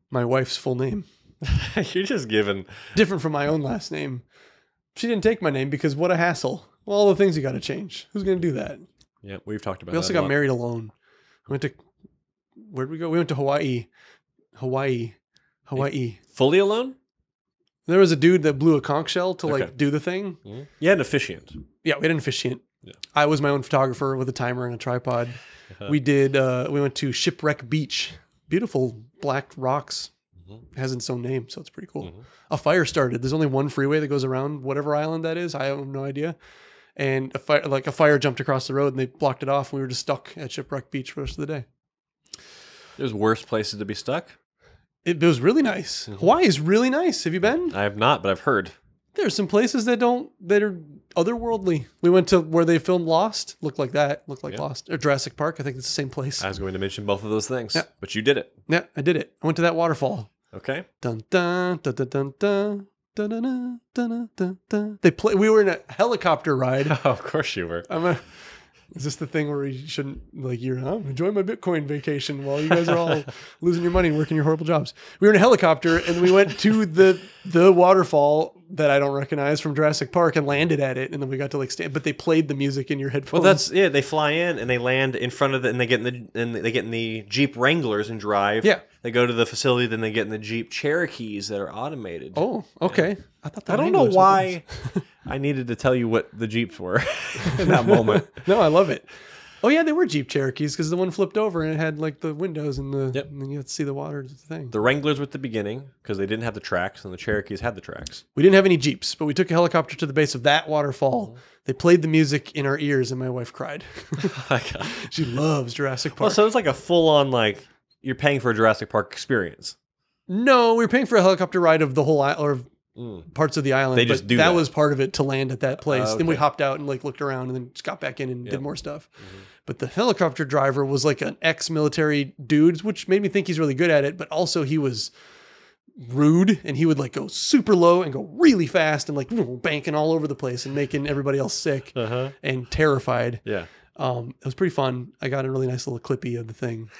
my wife's full name. You're just giving different from my own last name. She didn't take my name because what a hassle. Well, all the things you got to change. Who's going to do that? Yeah, we've talked about that. We also got married alone. Where'd we go? We went to Hawaii. Hawaii. Fully alone? There was a dude that blew a conch shell to like do the thing. You had an officiant. Yeah, we had an officiant. Yeah. I was my own photographer with a timer and a tripod. We went to Shipwreck Beach. Beautiful black rocks. It has its own name, so it's pretty cool. A fire started. There's only one freeway that goes around whatever island that is. I have no idea. And a fire jumped across the road and they blocked it off. And we were just stuck at Shipwreck Beach for the rest of the day. There's worse places to be stuck. It was really nice. Hawaii is really nice. Have you been? I have not, but I've heard. There's some places that are otherworldly. We went to where they filmed Lost. Looked like that. Looked like Lost. Or Jurassic Park. I think it's the same place. I was going to mention both of those things, but you did it. Yeah, I did it. I went to that waterfall. Okay. Dun dun dun dun dun dun. Dun, dun, dun, dun, dun, dun. We were in a helicopter ride. Oh, of course you were. Is this the thing where you shouldn't, like, I'm enjoying my Bitcoin vacation while you guys are all losing your money and working your horrible jobs? We were in a helicopter and we went to the waterfall that I don't recognize from Jurassic Park and landed at it. And then we got to like stand, but they played the music in your headphones. Well, they fly in and they land in front of it and they get in the Jeep Wranglers and drive. Yeah. They go to the facility, then they get in the Jeep Cherokees that are automated. Oh, okay. Yeah. I don't know why I needed to tell you what the Jeeps were in that moment. No, I love it. Oh yeah, they were Jeep Cherokees because the one flipped over and it had like the windows and and then you had to see the water thing. The Wranglers were at the beginning because they didn't have the tracks and the Cherokees had the tracks. We didn't have any Jeeps, but we took a helicopter to the base of that waterfall. They played the music in our ears and my wife cried. Oh my God. She loves Jurassic Park. Well, so it's like a full-on, like, you're paying for a Jurassic Park experience. No, we were paying for a helicopter ride of the whole island, or parts of the island. They just do that. that was part of it to land at that place. Okay. Then we hopped out and like looked around and then just got back in and did more stuff. But the helicopter driver was like an ex-military dude, which made me think he's really good at it. But also he was rude and he would like go super low and go really fast and like banking all over the place and making everybody else sick and terrified. Yeah. It was pretty fun. I got a really nice little clippy of the thing.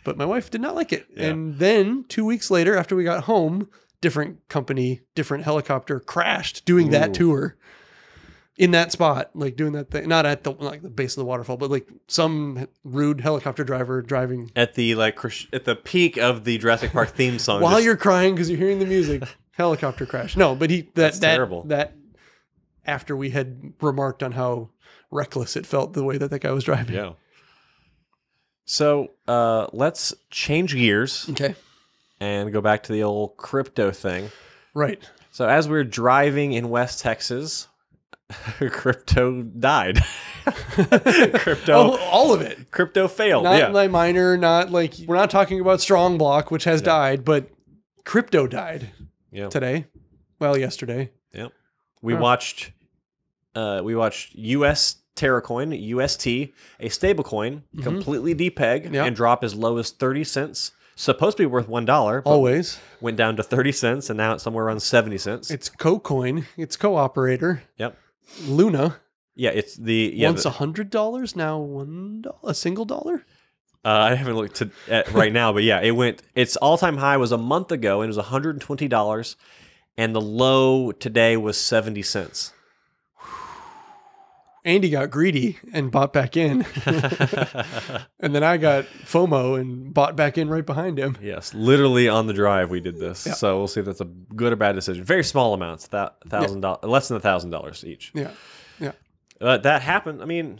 But my wife did not like it. Yeah. And then 2 weeks later, after we got home, different company, different helicopter crashed doing that tour in that spot, like doing that thing, not at the base of the waterfall, but like some rude helicopter driver driving at the peak of the Jurassic Park theme song. While you're crying because you're hearing the music, helicopter crash. No, but that's terrible. That after we had remarked on how reckless it felt the way that guy was driving. Yeah. So let's change gears. Okay. And go back to the old crypto thing. Right. So as we're driving in West Texas, crypto died. All of it. Crypto failed. Not like miner, not like, we're not talking about Strong Block, which has died, but crypto died today. Well, yesterday. Yep. We watched US Terracoin, UST, a stablecoin, completely depeg and drop as low as 30 cents. Supposed to be worth $1. Always. Went down to 30 cents and now it's somewhere around 70 cents. It's CoCoin. It's Co-operator. Yep. Luna. Yeah, it's the... Once $100, now $1, a single dollar? I haven't looked at right now, but yeah, its all-time high was a month ago and it was $120 and the low today was 70 cents. Andy got greedy and bought back in. And then I got FOMO and bought back in right behind him. Yes, literally on the drive we did this. Yeah. So we'll see if that's a good or bad decision. Very small amounts, $1,000, less than $1,000 each. Yeah, yeah. That happened. I mean,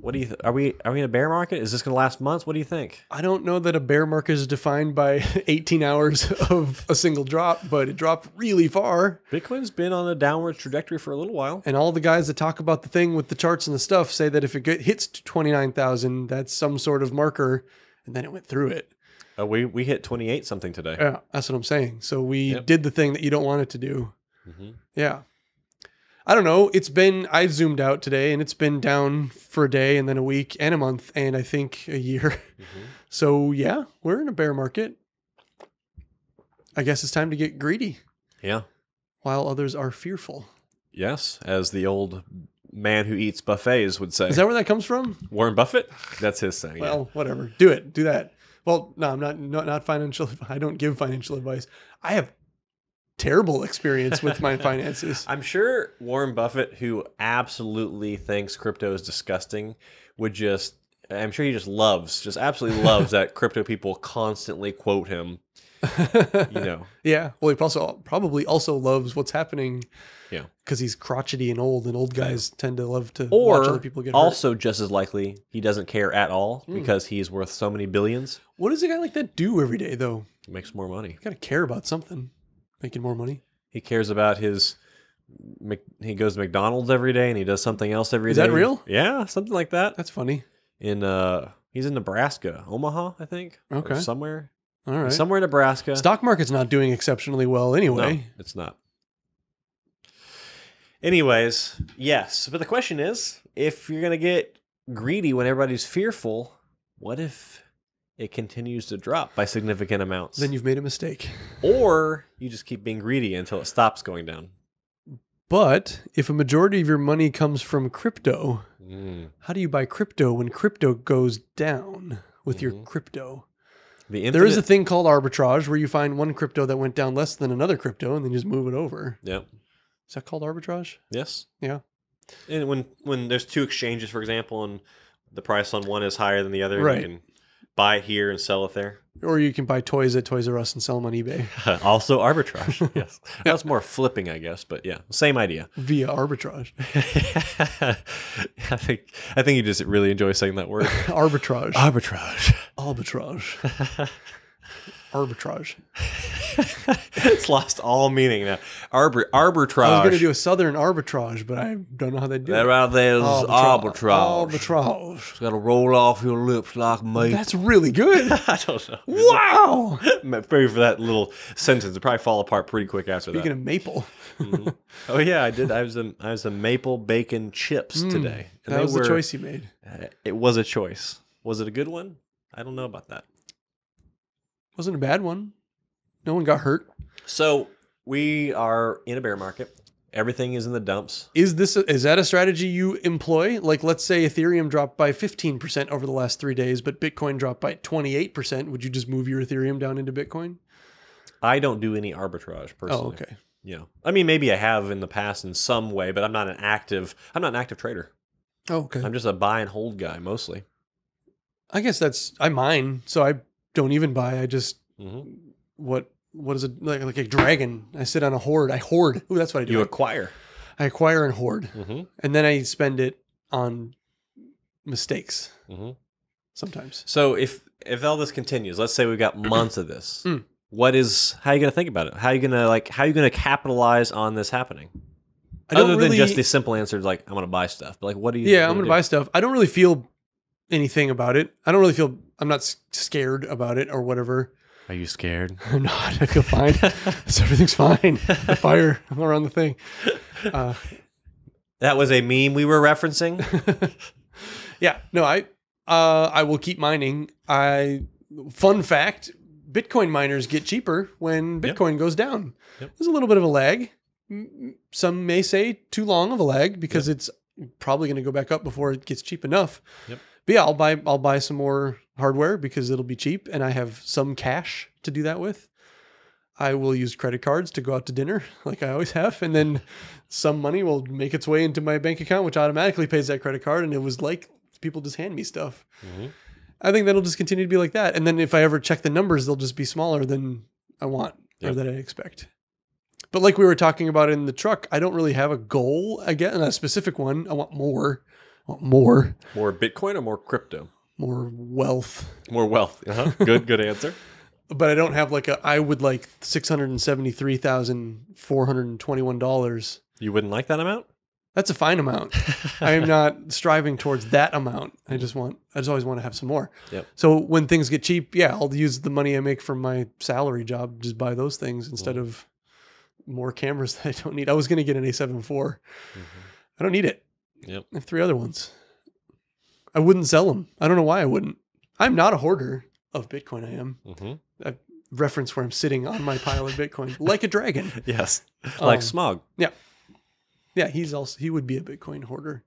what do you? Are we in a bear market? Is this going to last months? What do you think? I don't know that a bear market is defined by 18 hours of a single drop, but it dropped really far. Bitcoin's been on a downward trajectory for a little while. And all the guys that talk about the thing with the charts and the stuff say that if it hits 29,000, that's some sort of marker, and then it went through it. We hit 28 something today. Yeah, that's what I'm saying. So we did the thing that you don't want it to do. Yeah. I don't know. I zoomed out today and it's been down for a day and then a week and a month and I think a year. So yeah, we're in a bear market. I guess it's time to get greedy. Yeah. While others are fearful. Yes, as the old man who eats buffets would say. Is that where that comes from? Warren Buffett? That's his saying. Well, whatever. Do it. Do that. Well, no, I'm not financial. I don't give financial advice. I have terrible experience with my finances. I'm sure Warren Buffett, who absolutely thinks crypto is disgusting, I'm sure he just absolutely loves that crypto people constantly quote him. Yeah. Well, he probably also loves what's happening. Yeah. Because he's crotchety and old guys tend to love to watch other people get hurt. Also, just as likely, he doesn't care at all because he's worth so many billions. What does a guy like that do every day, though? He makes more money. You got to care about something. Making more money. He cares about he goes to McDonald's every day and he does something else every day. Is that real? Yeah, something like that. That's funny. He's in Nebraska, Omaha, I think. Okay. Or somewhere. All right. Somewhere in Nebraska. Stock market's not doing exceptionally well anyway. No, it's not. Anyways, yes. But the question is, if you're going to get greedy when everybody's fearful, what if it continues to drop by significant amounts? Then you've made a mistake. Or you just keep being greedy until it stops going down. But if a majority of your money comes from crypto, How do you buy crypto when crypto goes down with your crypto? There is a thing called arbitrage where you find one crypto that went down less than another crypto and then you just move it over. Yep. Is that called arbitrage? Yes. Yeah. And when there's two exchanges, for example, and the price on one is higher than the other, right. You can buy it here and sell it there. Or you can buy toys at Toys R Us and sell them on eBay. Also arbitrage. Yes. That's more flipping, I guess, but yeah, same idea. Via arbitrage. I think you just really enjoy saying that word. Arbitrage. Arbitrage. Arbitrage. Arbitrage. It's lost all meaning now. Arbitrage. I was going to do a southern arbitrage, but I don't know how they do it. Right there's arbitrage. Arbitrage. It's got to roll off your lips like meat. That's really good. I don't know. Wow. Maybe for that little sentence, it probably fall apart pretty quick after Speaking of maple. Oh yeah, I did. I was a maple bacon chips today. And that was the choice you made. It was a choice. Was it a good one? I don't know about that. Wasn't a bad one. No one got hurt. So we are in a bear market. Everything is in the dumps. Is that a strategy you employ? Like, let's say Ethereum dropped by 15% over the last 3 days, but Bitcoin dropped by 28%. Would you just move your Ethereum down into Bitcoin? I don't do any arbitrage personally. Oh, okay. Yeah. I mean, maybe I have in the past in some way, but I'm not an active trader. Oh, okay. I'm just a buy and hold guy mostly. I guess I mine, so I don't even buy. I just what is it like a dragon? I sit on a hoard. I hoard. Ooh, that's what I do. You acquire. I acquire and hoard, and then I spend it on mistakes sometimes. So if all this continues, let's say we've got months of this. How are you going to think about it? How are you going to capitalize on this happening? Other than just the simple answers like I'm going to buy stuff. But like, what do you? Yeah, I'm going to buy stuff. I don't really feel anything about it. I don't really feel. I'm not scared about it or whatever. Are you scared? I'm not. I feel fine. So everything's fine. The fire around the thing. That was a meme we were referencing. Yeah. No, I will keep mining. Fun fact, Bitcoin miners get cheaper when Bitcoin goes down. Yep. There's a little bit of a lag. Some may say too long of a lag because it's probably going to go back up before it gets cheap enough. Yep. But yeah, I'll buy some more hardware because it'll be cheap and I have some cash to do that with. I will use credit cards to go out to dinner like I always have. And then some money will make its way into my bank account, which automatically pays that credit card. And it was like people just hand me stuff. I think that'll just continue to be like that. And then if I ever check the numbers, they'll just be smaller than I want or that I expect. But like we were talking about in the truck, I don't really have a goal, again, a specific one. I want more. More Bitcoin or more crypto? More wealth. More wealth. Good answer. But I don't have I would like $673,421. You wouldn't like that amount? That's a fine amount. I am not striving towards that amount. I just always want to have some more. Yep. So when things get cheap, I'll use the money I make from my salary job, just buy those things instead of more cameras that I don't need. I was going to get an A7 IV. I don't need it. Yep. I have 3 other ones. I wouldn't sell them. I don't know why I wouldn't. I'm not a hoarder of Bitcoin. I am. I reference where I'm sitting on my pile of Bitcoin like a dragon. Yes. Like Smog. Yeah. Yeah. He would be a Bitcoin hoarder.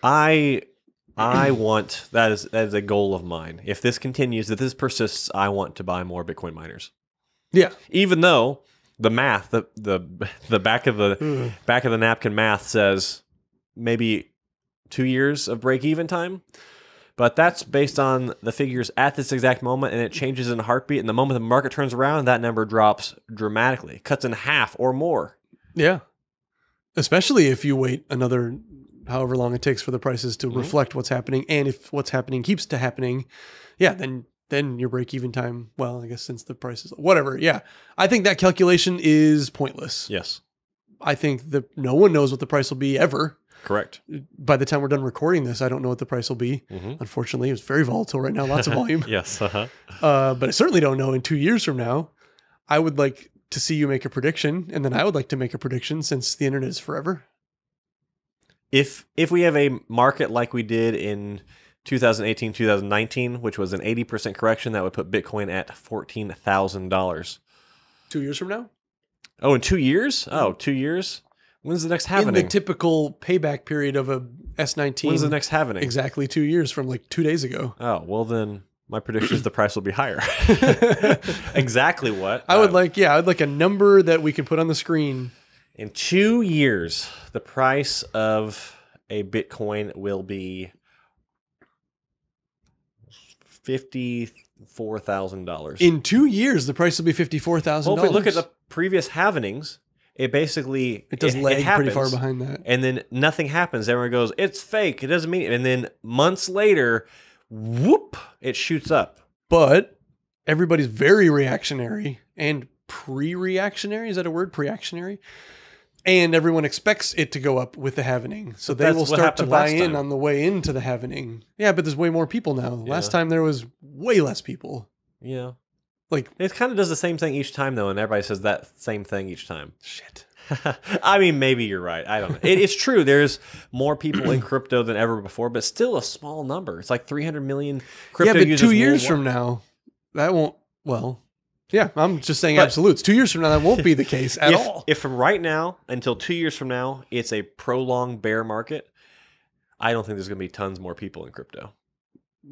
I want, that is a goal of mine. If this continues, if this persists, I want to buy more Bitcoin miners. Yeah. Even though the math, the back of the napkin math says maybe 2 years of break-even time, but that's based on the figures at this exact moment, and it changes in a heartbeat. And the moment the market turns around, that number drops dramatically, cuts in half or more. Yeah, especially if you wait another however long it takes for the prices to reflect what's happening, and if what's happening keeps to happening, then your break-even time. Well, I guess since the prices, whatever. Yeah, I think that calculation is pointless. Yes, I think that no one knows what the price will be ever. Correct. By the time we're done recording this, I don't know what the price will be. Unfortunately, it's very volatile right now. Lots of volume. Yes. But I certainly don't know in 2 years from now. I would like to see you make a prediction, and then I would like to make a prediction since the internet is forever. If we have a market like we did in 2018, 2019, which was an 80% correction, that would put Bitcoin at $14,000. 2 years from now? Oh, in 2 years? Oh, 2 years? When's the next happening? In the typical payback period of a S19. When's the next halving? Exactly 2 years from like 2 days ago. Oh, well then my prediction is the price will be higher. Exactly what? I'd like a number that we can put on the screen. In 2 years, the price of a Bitcoin will be $54,000. In 2 years, the price will be $54,000. Well, if we look at the previous halvings, it basically does lag happens, pretty far behind that. And then nothing happens. Everyone goes, it's fake. It doesn't mean it. And then months later, whoop, it shoots up. But everybody's very reactionary and pre-reactionary. Is that a word? Pre-actionary? And everyone expects it to go up with the halvening. So they will start to buy in on the way into the halvening. Yeah, but there's way more people now. Yeah. Last time there was way less people. Yeah. Like, it kind of does the same thing each time, though, and everybody says that same thing each time. Shit. I mean, maybe you're right. I don't know. It's true. There's more people in crypto than ever before, but still a small number. It's like 300 million crypto users. Yeah, but 2 years from now, that won't, well... Yeah, I'm just saying absolutes. 2 years from now, that won't be the case at all. If from right now until 2 years from now, it's a prolonged bear market, I don't think there's going to be tons more people in crypto.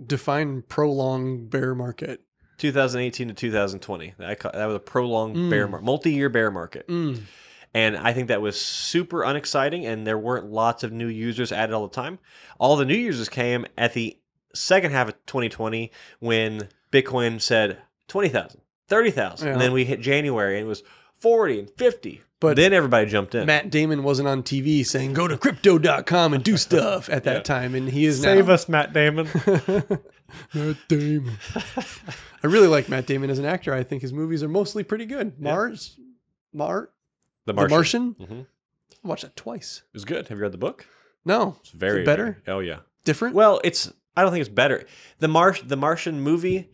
Define prolonged bear market. 2018 to 2020. That was a prolonged bear market, multi-year bear market. And I think that was super unexciting, and there weren't lots of new users added all the time. All the new users came at the second half of 2020 when Bitcoin said 20,000. 30,000. Yeah. And then we hit January and it was 40 and 50. But then everybody jumped in. Matt Damon wasn't on TV saying, go to crypto.com and do stuff at that time. And he is now. Save us, Matt Damon. Matt Damon. I really like Matt Damon as an actor. I think his movies are mostly pretty good. The Martian. Mm-hmm. I watched that twice. It was good. Have you read the book? No. It's very better. Oh, yeah. Different? Well, I don't think it's better. The Martian movie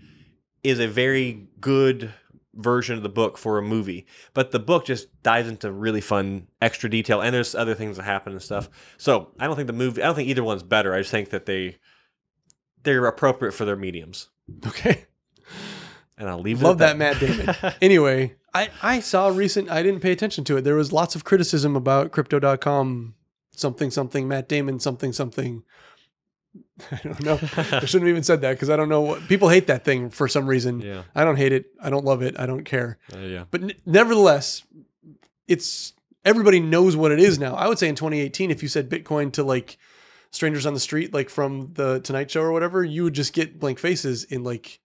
is a very good version of the book for a movie, but the book just dives into really fun extra detail, and there's other things that happen and stuff. So I don't think either one's better. I just think that they're appropriate for their mediums. Okay. And I'll leave it Love at that Matt Damon. Anyway, I saw I didn't pay attention to it. There was lots of criticism about crypto.com, something, Matt Damon, something. I don't know. I shouldn't have even said that because I don't know what people hate that thing for some reason. Yeah. I don't hate it. I don't love it. I don't care. Yeah. But nevertheless, everybody knows what it is now. I would say in 2018, if you said Bitcoin to like strangers on the street, like from the Tonight Show or whatever, you would just get blank faces in like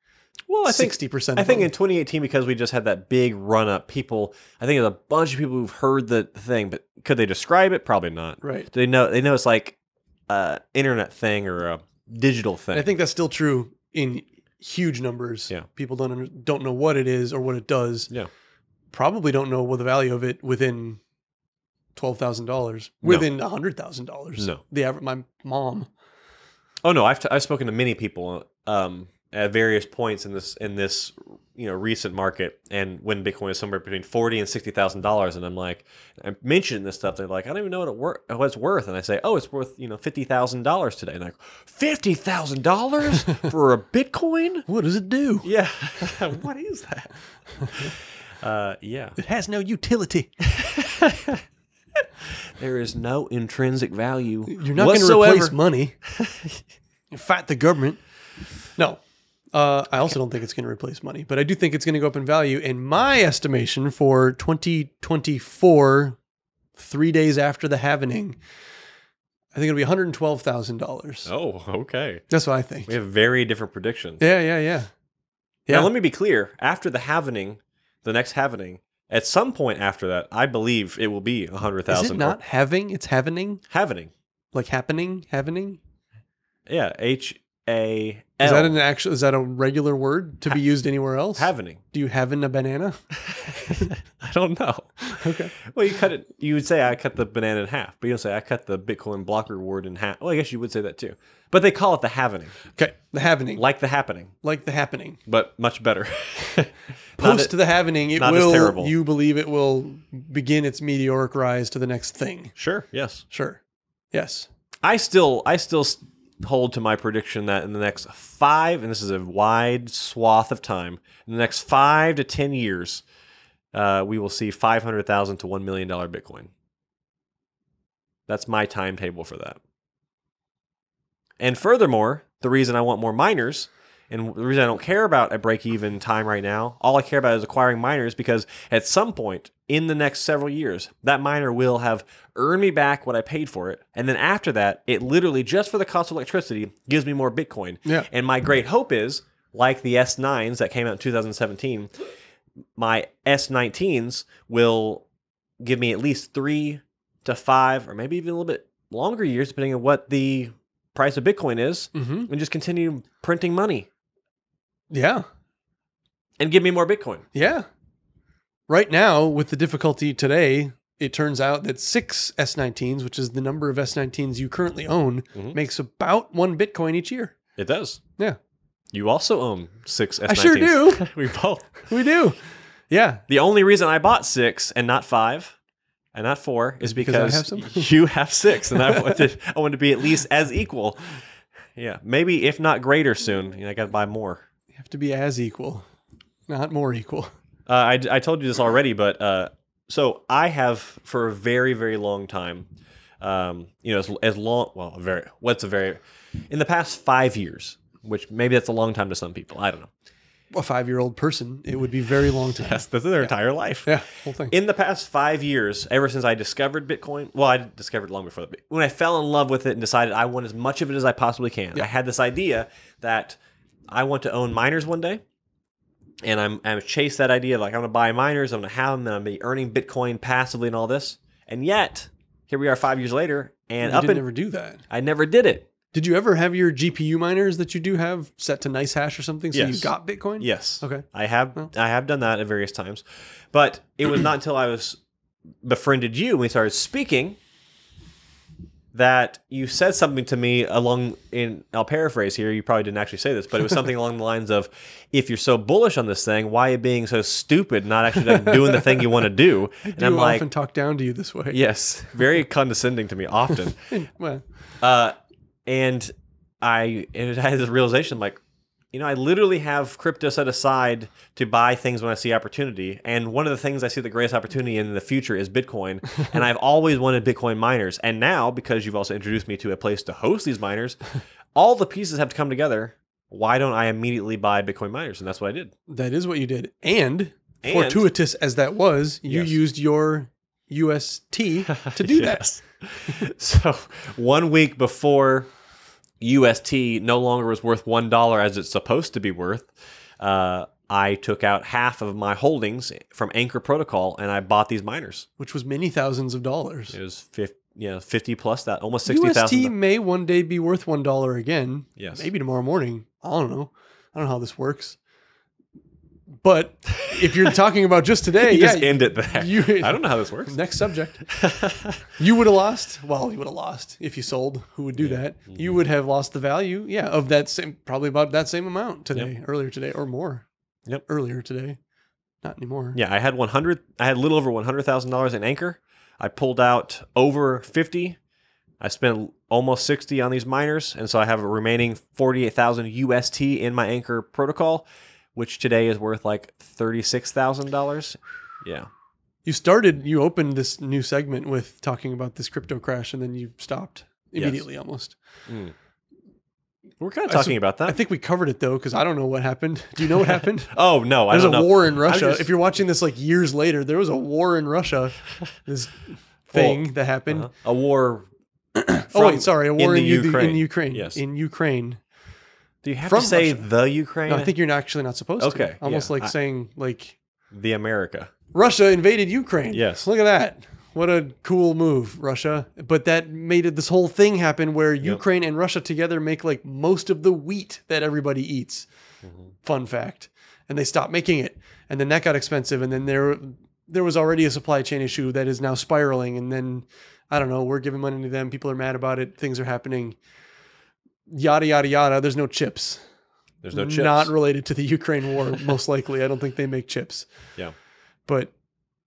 60%. I think in 2018, because we just had that big run up, I think there's a bunch of people who've heard the thing, but could they describe it? Probably not. Right. They know it's like internet thing or a digital thing. And I think that's still true in huge numbers. Yeah. People don't know what it is or what it does. Yeah. Probably don't know what the value of it within $12,000, within $100,000. No. My mom. Oh no, I've spoken to many people at various points in this recent market, and when Bitcoin is somewhere between $40,000 and $60,000, and I'm like, I mentioned this stuff, they're like, I don't even know what it's worth, and I say, oh, it's worth $50,000 today, and I'm like, $50,000 for a Bitcoin? What does it do? Yeah, what is that? Yeah, it has no utility. There is no intrinsic value. You're not going to replace money. You fight the government. No. I also don't think it's going to replace money, but I do think it's going to go up in value. And my estimation for 2024, 3 days after the halvening, I think it'll be $112,000. Oh, okay. That's what I think. We have very different predictions. Yeah. Now, let me be clear. After the halvening, the next halvening, at some point after that, I believe it will be 100,000. Is it not having? It's halvening? Halvening. Like happening? Halvening? Yeah, H-A-L. Is that a regular word to be used anywhere else? Halvening. Do you have in a banana? I don't know. Okay. Well, you would say I cut the banana in half, but you don't say I cut the Bitcoin block reward in half. Well, I guess you would say that too. But they call it the halvening. Okay, the halvening. Like the happening. Like the happening. But much better. Post the halvening, you believe it will begin its meteoric rise to the next thing. Sure, yes. Sure. Yes. I still hold to my prediction that in the next 5, and this is a wide swath of time, in the next 5 to 10 years, we will see $500,000 to $1 million Bitcoin. That's my timetable for that. And furthermore, the reason I want more miners and the reason I don't care about a break-even time right now, all I care about is acquiring miners because at some point in the next several years, that miner will have earned me back what I paid for it. And then after that, it literally, just for the cost of electricity, gives me more Bitcoin. Yeah. And my great hope is, like the S9s that came out in 2017, my S19s will give me at least 3 to 5 or maybe even a little bit longer years, depending on what the price of Bitcoin is, and just continue printing money. Yeah. And give me more Bitcoin. Yeah. Right now, with the difficulty today, it turns out that 6 S19s, which is the number of S19s you currently own, makes about 1 Bitcoin each year. It does. Yeah. You also own 6 S19s. I sure do. We both. We do. Yeah. The only reason I bought 6 and not 5 and not 4 is because I have some? you have 6, and I wanted to be at least as equal. Yeah, maybe if not greater soon. I got to buy more. You have to be as equal, not more equal. I told you this already, but so I have for a very, very long time, as long, well, in the past 5 years, which maybe that's a long time to some people. I don't know. A 5-year-old person, it would be very long time. Yes, that's their entire life. Yeah, whole thing. In the past 5 years, ever since I discovered Bitcoin, well, I discovered it long before that. When I fell in love with it and decided I want as much of it as I possibly can, I had this idea that I want to own miners one day. And I'm chased that idea of like, I'm going to buy miners, I'm going to have them, and I'm going to be earning Bitcoin passively and all this. And yet, here we are 5 years later, and you never do that. I never did it. Did you ever have your GPU miners that you do have set to nice hash or something, so Yes. you got Bitcoin? Yes. Okay. I have done that at various times. But it was not until I befriended you and we started speaking that you said something to me I'll paraphrase here, you probably didn't actually say this, but it was something along the lines of, if you're so bullish on this thing, why are you being so stupid, not actually like doing the thing you want to do? And I'm like, often talk down to you this way. Yes, very condescending to me often. Well, and I had this realization, like, I literally have crypto set aside to buy things when I see opportunity. And one of the things I see the greatest opportunity in the future is Bitcoin. And I've always wanted Bitcoin miners. And now, because you've also introduced me to a place to host these miners, all the pieces have to come together. Why don't I immediately buy Bitcoin miners? And that's what I did. That is what you did. And fortuitous as that was, you used your UST to do that. So 1 week before UST no longer was worth $1 as it's supposed to be worth, I took out half of my holdings from Anchor Protocol and I bought these miners, which was many thousands of dollars. It was 50 plus that, almost 60,000. UST may one day be worth $1 again. Yes, maybe tomorrow morning. I don't know how this works. But if you're talking about just today, just end it there. I don't know how this works. Next subject. You would have lost. Well, you would have lost if you sold. Who would do that? You would have lost the value. Yeah, of that same, probably about that same amount today, earlier today, or more. Yep, earlier today. Not anymore. Yeah, I had a little over $100,000 in Anchor. I pulled out over 50. I spent almost 60 on these miners, and so I have a remaining 48,000 UST in my Anchor protocol, which today is worth like $36,000. Yeah. You opened this new segment with talking about this crypto crash, and then you stopped immediately almost. We're kind of talking about that. I think we covered it though, because I don't know what happened. Do you know what happened? Oh, no. There's a war in Russia. If you're watching this like years later, there was a war in Russia. This thing that happened. A war. A war in Ukraine. Yes. In Ukraine. Do you have to say Russia? The Ukraine? No, I think you're actually not supposed to. Okay. Almost like saying like... The America. Russia invaded Ukraine. Yes. Look at that. What a cool move, Russia. But that made this whole thing happen where Ukraine and Russia together make like most of the wheat that everybody eats. Fun fact. And they stopped making it. And then that got expensive. And then there was already a supply chain issue that is now spiraling. And then, I don't know, we're giving money to them. People are mad about it. Things are happening. Yada, yada, yada. There's no chips. There's no chips. Not related to the Ukraine war, most likely. I don't think they make chips. Yeah.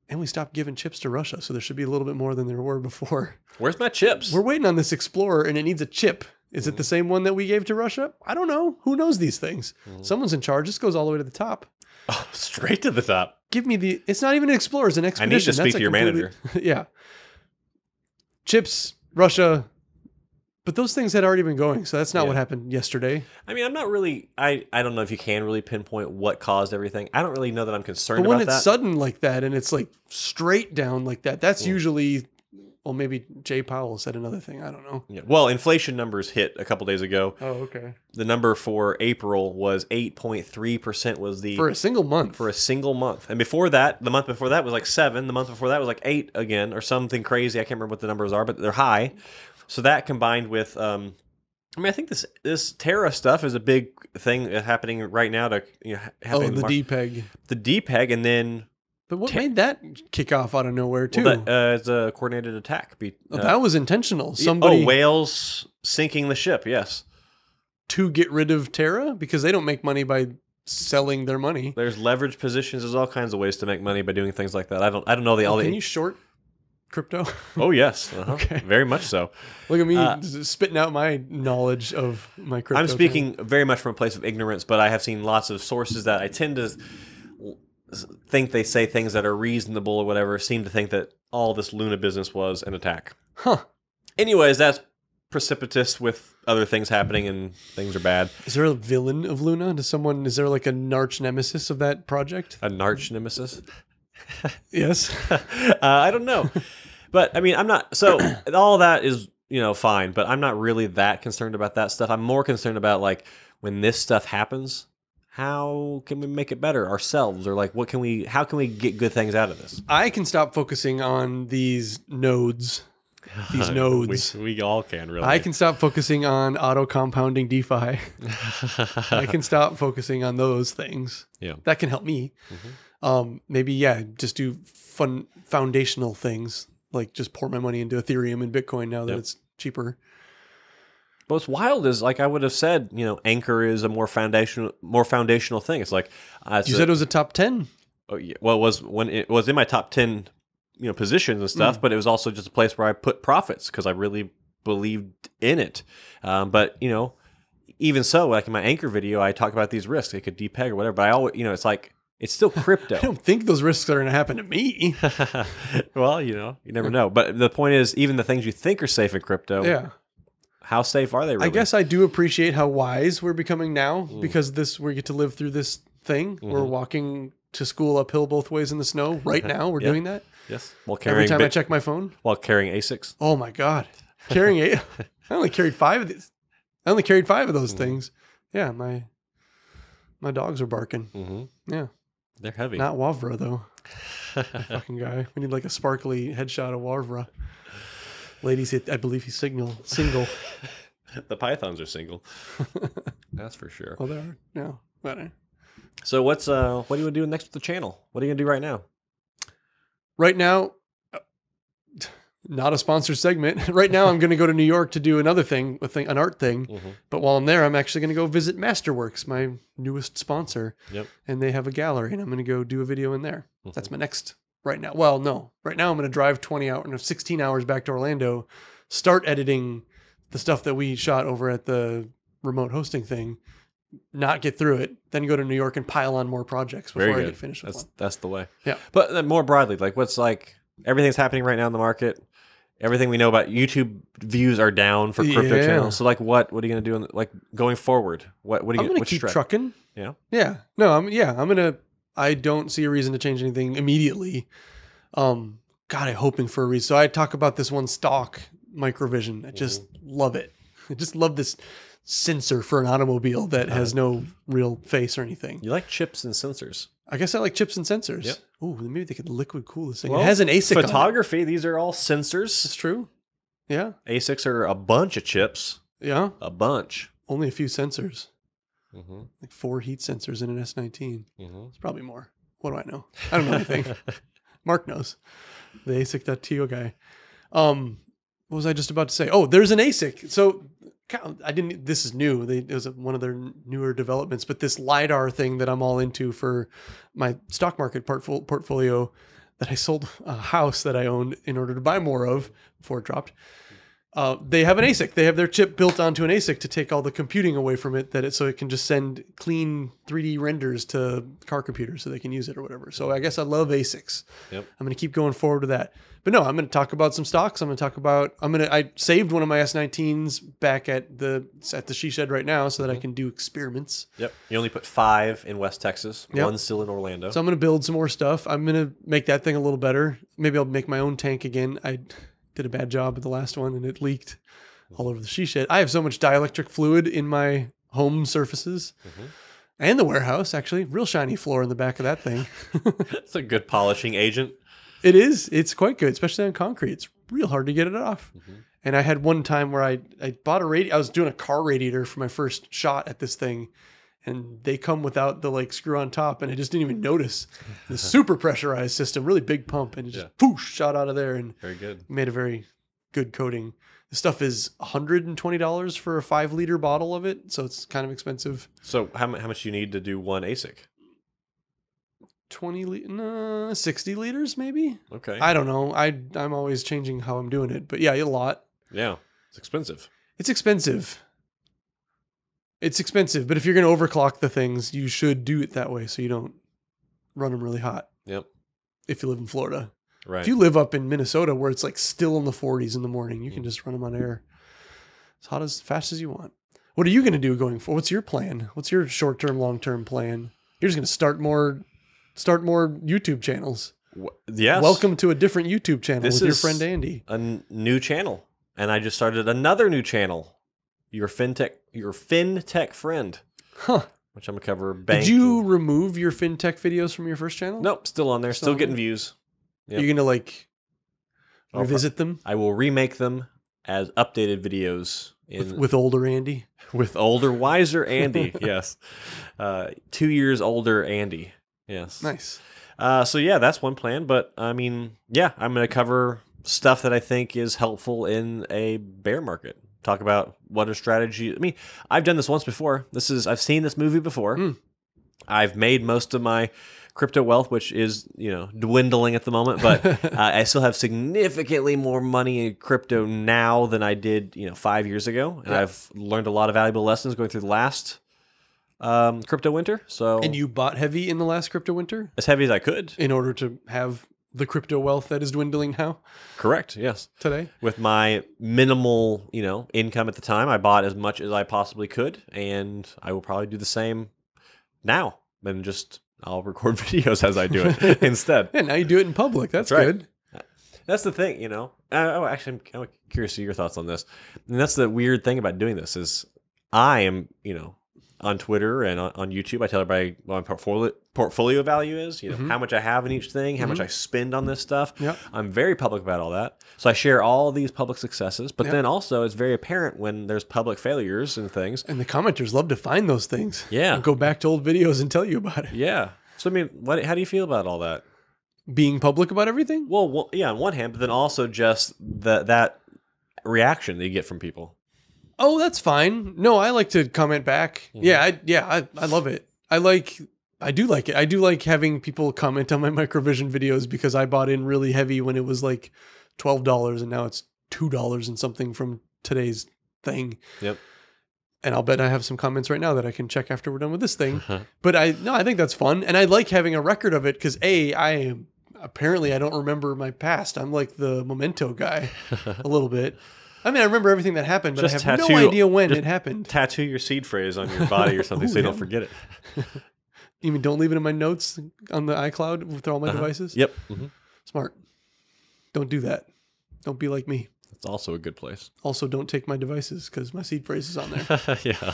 And we stopped giving chips to Russia, so there should be a little bit more than there were before. Where's my chips? We're waiting on this Explorer, and it needs a chip. Is it the same one that we gave to Russia? I don't know. Who knows these things? Someone's in charge. This goes all the way to the top. Oh, straight to the top. Give me the... It's not even an Explorer. It's an Expedition. I need to speak to your manager. Yeah. Chips, Russia... But those things had already been going, so that's not Yeah. what happened yesterday. I mean, I'm not really. I don't know if you can really pinpoint what caused everything. I don't really know that I'm concerned But when about it's that. sudden like that and it's like straight down like that, that's usually. Well, maybe Jay Powell said another thing. I don't know. Yeah. Well, inflation numbers hit a couple days ago. Oh, okay. The number for April was 8.3%. Was the For a single month. for a single month, and before that, the month before that was like 7. The month before that was like 8 again, or something crazy. I can't remember what the numbers are, but they're high. So that combined with, I mean, I think this Terra stuff is a big thing happening right now. To happening the DPEG. the DPEG, and then. But what made that kick off out of nowhere too? Well, that, it's a coordinated attack. That was intentional. Somebody whales sinking the ship. Yes, to get rid of Terra because they don't make money by selling their money. there's leverage positions. There's all kinds of ways to make money by doing things like that. I don't know the all. Can you short crypto? Oh yes, Okay. very much so. Look at me spitting out my knowledge of my crypto. I'm speaking very much from a place of ignorance, but I have seen lots of sources that I tend to think they say things that are reasonable or whatever. Seem to think that all this Luna business was an attack. Huh. Anyways, that's precipitous with other things happening and things are bad. Is there a villain of Luna? Is there like an arch nemesis of that project? A arch nemesis? Yes. I don't know. But I mean, I'm not, so all that is, fine, but I'm not really that concerned about that stuff. I'm more concerned about like when this stuff happens, how can we make it better ourselves? Or like, how can we get good things out of this? I can stop focusing on these nodes. These nodes. We all can, really. I can stop focusing on auto compounding DeFi. I can stop focusing on those things. Yeah. That can help me. Maybe, just do fun foundational things, like just pour my money into Ethereum and Bitcoin now that it's cheaper. But what's wild is, like I would have said, Anchor is a more foundational thing. It's like You said it was a top 10. Oh yeah. Well, it was when it was in my top 10, positions and stuff, but it was also just a place where I put profits because I really believed in it. But even so, like in my Anchor video, I talk about these risks. It could depeg or whatever. But I always, it's like it's still crypto. I don't think those risks are going to happen to me. Well, you never know. But the point is, even the things you think are safe in crypto, Yeah. how safe are they really? I guess I do appreciate how wise we're becoming now because we get to live through this thing. We're walking to school uphill both ways in the snow right now. We're doing that. Yes. While Every carrying time I check my phone. while carrying ASICs. Oh my God. Carrying I only carried 5 of these. I only carried 5 of those things. Yeah. My dogs are barking. Yeah. They're heavy. Not Wavra though. That fucking guy. We need like a sparkly headshot of Wavra. Ladies, I believe he's single. The pythons are single. That's for sure. Oh, they are? Yeah. But, So what are you gonna do next with the channel? What are you gonna do right now? right now, not a sponsored segment. Right now, I'm going to go to New York to do another thing, an art thing. But while I'm there, I'm actually going to go visit Masterworks, my newest sponsor. Yep. And they have a gallery, and I'm going to go do a video in there. That's my next right now. Well, no. Right now, I'm going to drive 16 hours back to Orlando, start editing the stuff that we shot over at the remote hosting thing, not get through it, then go to New York and pile on more projects before I get finished with one. That's the way. Yeah. But more broadly, like what's like everything's happening right now in the market. Everything we know about YouTube views are down for crypto channels. So like what are you going to do like going forward? What are you I'm going to keep trucking. Yeah. Yeah. No, I don't see a reason to change anything immediately. God, I'm hoping for a reason. So I talk about this one stock Microvision. I just love it. I just love this sensor for an automobile that has no real face or anything. You like chips and sensors. I guess I like chips and sensors. Yep. Oh, maybe they could liquid cool this thing. Well, it has an ASIC photography. on it. These are all sensors. That's true. Yeah. ASICs are a bunch of chips. Yeah. A bunch. Only a few sensors. Like 4 heat sensors in an S19. It's probably more. What do I know? I don't know anything. Mark knows. The ASIC.to guy. What was I just about to say? Oh, there's an ASIC. So this is new. It was one of their newer developments, but this LiDAR thing that I'm all into for my stock market portfolio that I sold a house that I owned in order to buy more of before it dropped. They have an ASIC. They have their chip built onto an ASIC to take all the computing away from it, so it can just send clean 3D renders to car computers so they can use it or whatever. So I guess I love ASICs. Yep. I'm going to keep going forward with that. But no, I'm going to talk about some stocks. I saved one of my S19s back at the She Shed right now so that I can do experiments. Yep. You only put 5 in West Texas. Yep. One's still in Orlando. So I'm going to build some more stuff. I'm going to make that thing a little better. Maybe I'll make my own tank again. I did a bad job at the last one and it leaked all over the She Shed. I have so much dielectric fluid in my home surfaces and the warehouse, actually. Real shiny floor in the back of that thing. It's a good polishing agent. It is. It's quite good, especially on concrete. It's real hard to get it off. And I had one time where I bought a radiator. I was doing a car radiator for my first shot at this thing. And they come without the screw on top, and I just didn't even notice. The super pressurized system, really big pump, and it just poosh, shot out of there and very good. Made a very good coating. The stuff is $120 for a 5-liter bottle of it, so it's kind of expensive. So how much do you need to do one ASIC? 60 liters maybe. Okay. I don't know. I'm always changing how I'm doing it, but yeah, a lot. Yeah, it's expensive. It's expensive. It's expensive, but if you're going to overclock the things, you should do it that way so you don't run them really hot. Yep. If you live in Florida. Right. If you live up in Minnesota where it's still in the 40s in the morning, you can just run them on air as hot as fast as you want. What are you going to do going forward? What's your plan? What's your short-term, long-term plan? You're just going to start more YouTube channels. Yes. Welcome to a different YouTube channel with your friend Andy. A new channel. And I just started another new channel. Your FinTech friend. Huh. Which I'm going to cover bank. Did you remove your FinTech videos from your first channel? Nope, still on there. Still getting views. Yep. You're going to revisit them? I will remake them as updated videos. With older Andy? With older, wiser Andy, yes. 2 years older Andy, yes. Nice. So yeah, that's one plan. But I mean, yeah, I'm going to cover stuff that I think is helpful in a bear market. Talk about what a strategy. I mean, I've done this once before. I've seen this movie before. I've made most of my crypto wealth, which is, dwindling at the moment, but I still have significantly more money in crypto now than I did, 5 years ago. And I've learned a lot of valuable lessons going through the last crypto winter. And you bought heavy in the last crypto winter? As heavy as I could. In order to have the crypto wealth that is dwindling now? Correct, yes. Today? With my minimal, income at the time, I bought as much as I possibly could, and I will probably do the same now. And I'll record videos as I do it instead. Yeah, now you do it in public. That's good. Right. That's the thing, actually, I'm curious to your thoughts on this. And that's the weird thing about doing this is I am, on Twitter and on YouTube, I tell everybody what my portfolio value is, how much I have in each thing, how much I spend on this stuff. Yep. I'm very public about all that. So I share all these public successes, but then also it's very apparent when there's public failures and things. And the commenters love to find those things. Yeah. And go back to old videos and tell you about it. Yeah. So, I mean, how do you feel about all that? Being public about everything? Well, yeah, on one hand, but then also just that reaction that you get from people. Oh, that's fine. No, I like to comment back. Yeah, I love it. I do like it. I do like having people comment on my microvision videos because I bought in really heavy when it was like $12 and now it's $2 and something from today's thing. Yep. And I'll bet I have some comments right now that I can check after we're done with this thing. But I think that's fun. And I like having a record of it because apparently I don't remember my past. I'm like the memento guy a little bit. I mean, I remember everything that happened, but I have no idea when it happened. Tattoo your seed phrase on your body or something so you don't forget it. You mean don't leave it in my notes on the iCloud with all my devices? Yep. Smart. Don't do that. Don't be like me. That's also a good place. Also, don't take my devices because my seed phrase is on there. Yeah.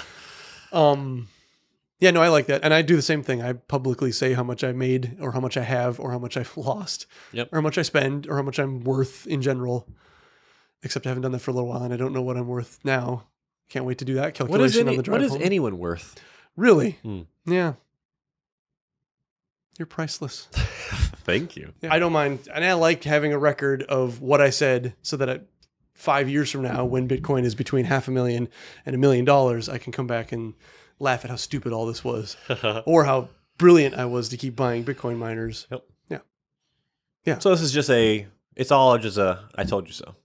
Yeah, no, I like that. And I do the same thing. I publicly say how much I made or how much I have or how much I've lost. Yep. Or how much I spend or how much I'm worth in general. Except I haven't done that for a little while and I don't know what I'm worth now. Can't wait to do that calculation on the drive home. What is anyone worth? Really? Yeah. You're priceless. Thank you. Yeah. I don't mind. And I like having a record of what I said so that 5 years from now, when Bitcoin is between $500,000 and $1 million, I can come back and laugh at how stupid all this was or how brilliant I was to keep buying Bitcoin miners. Yep. Yeah. So this is just it's all just I told you so.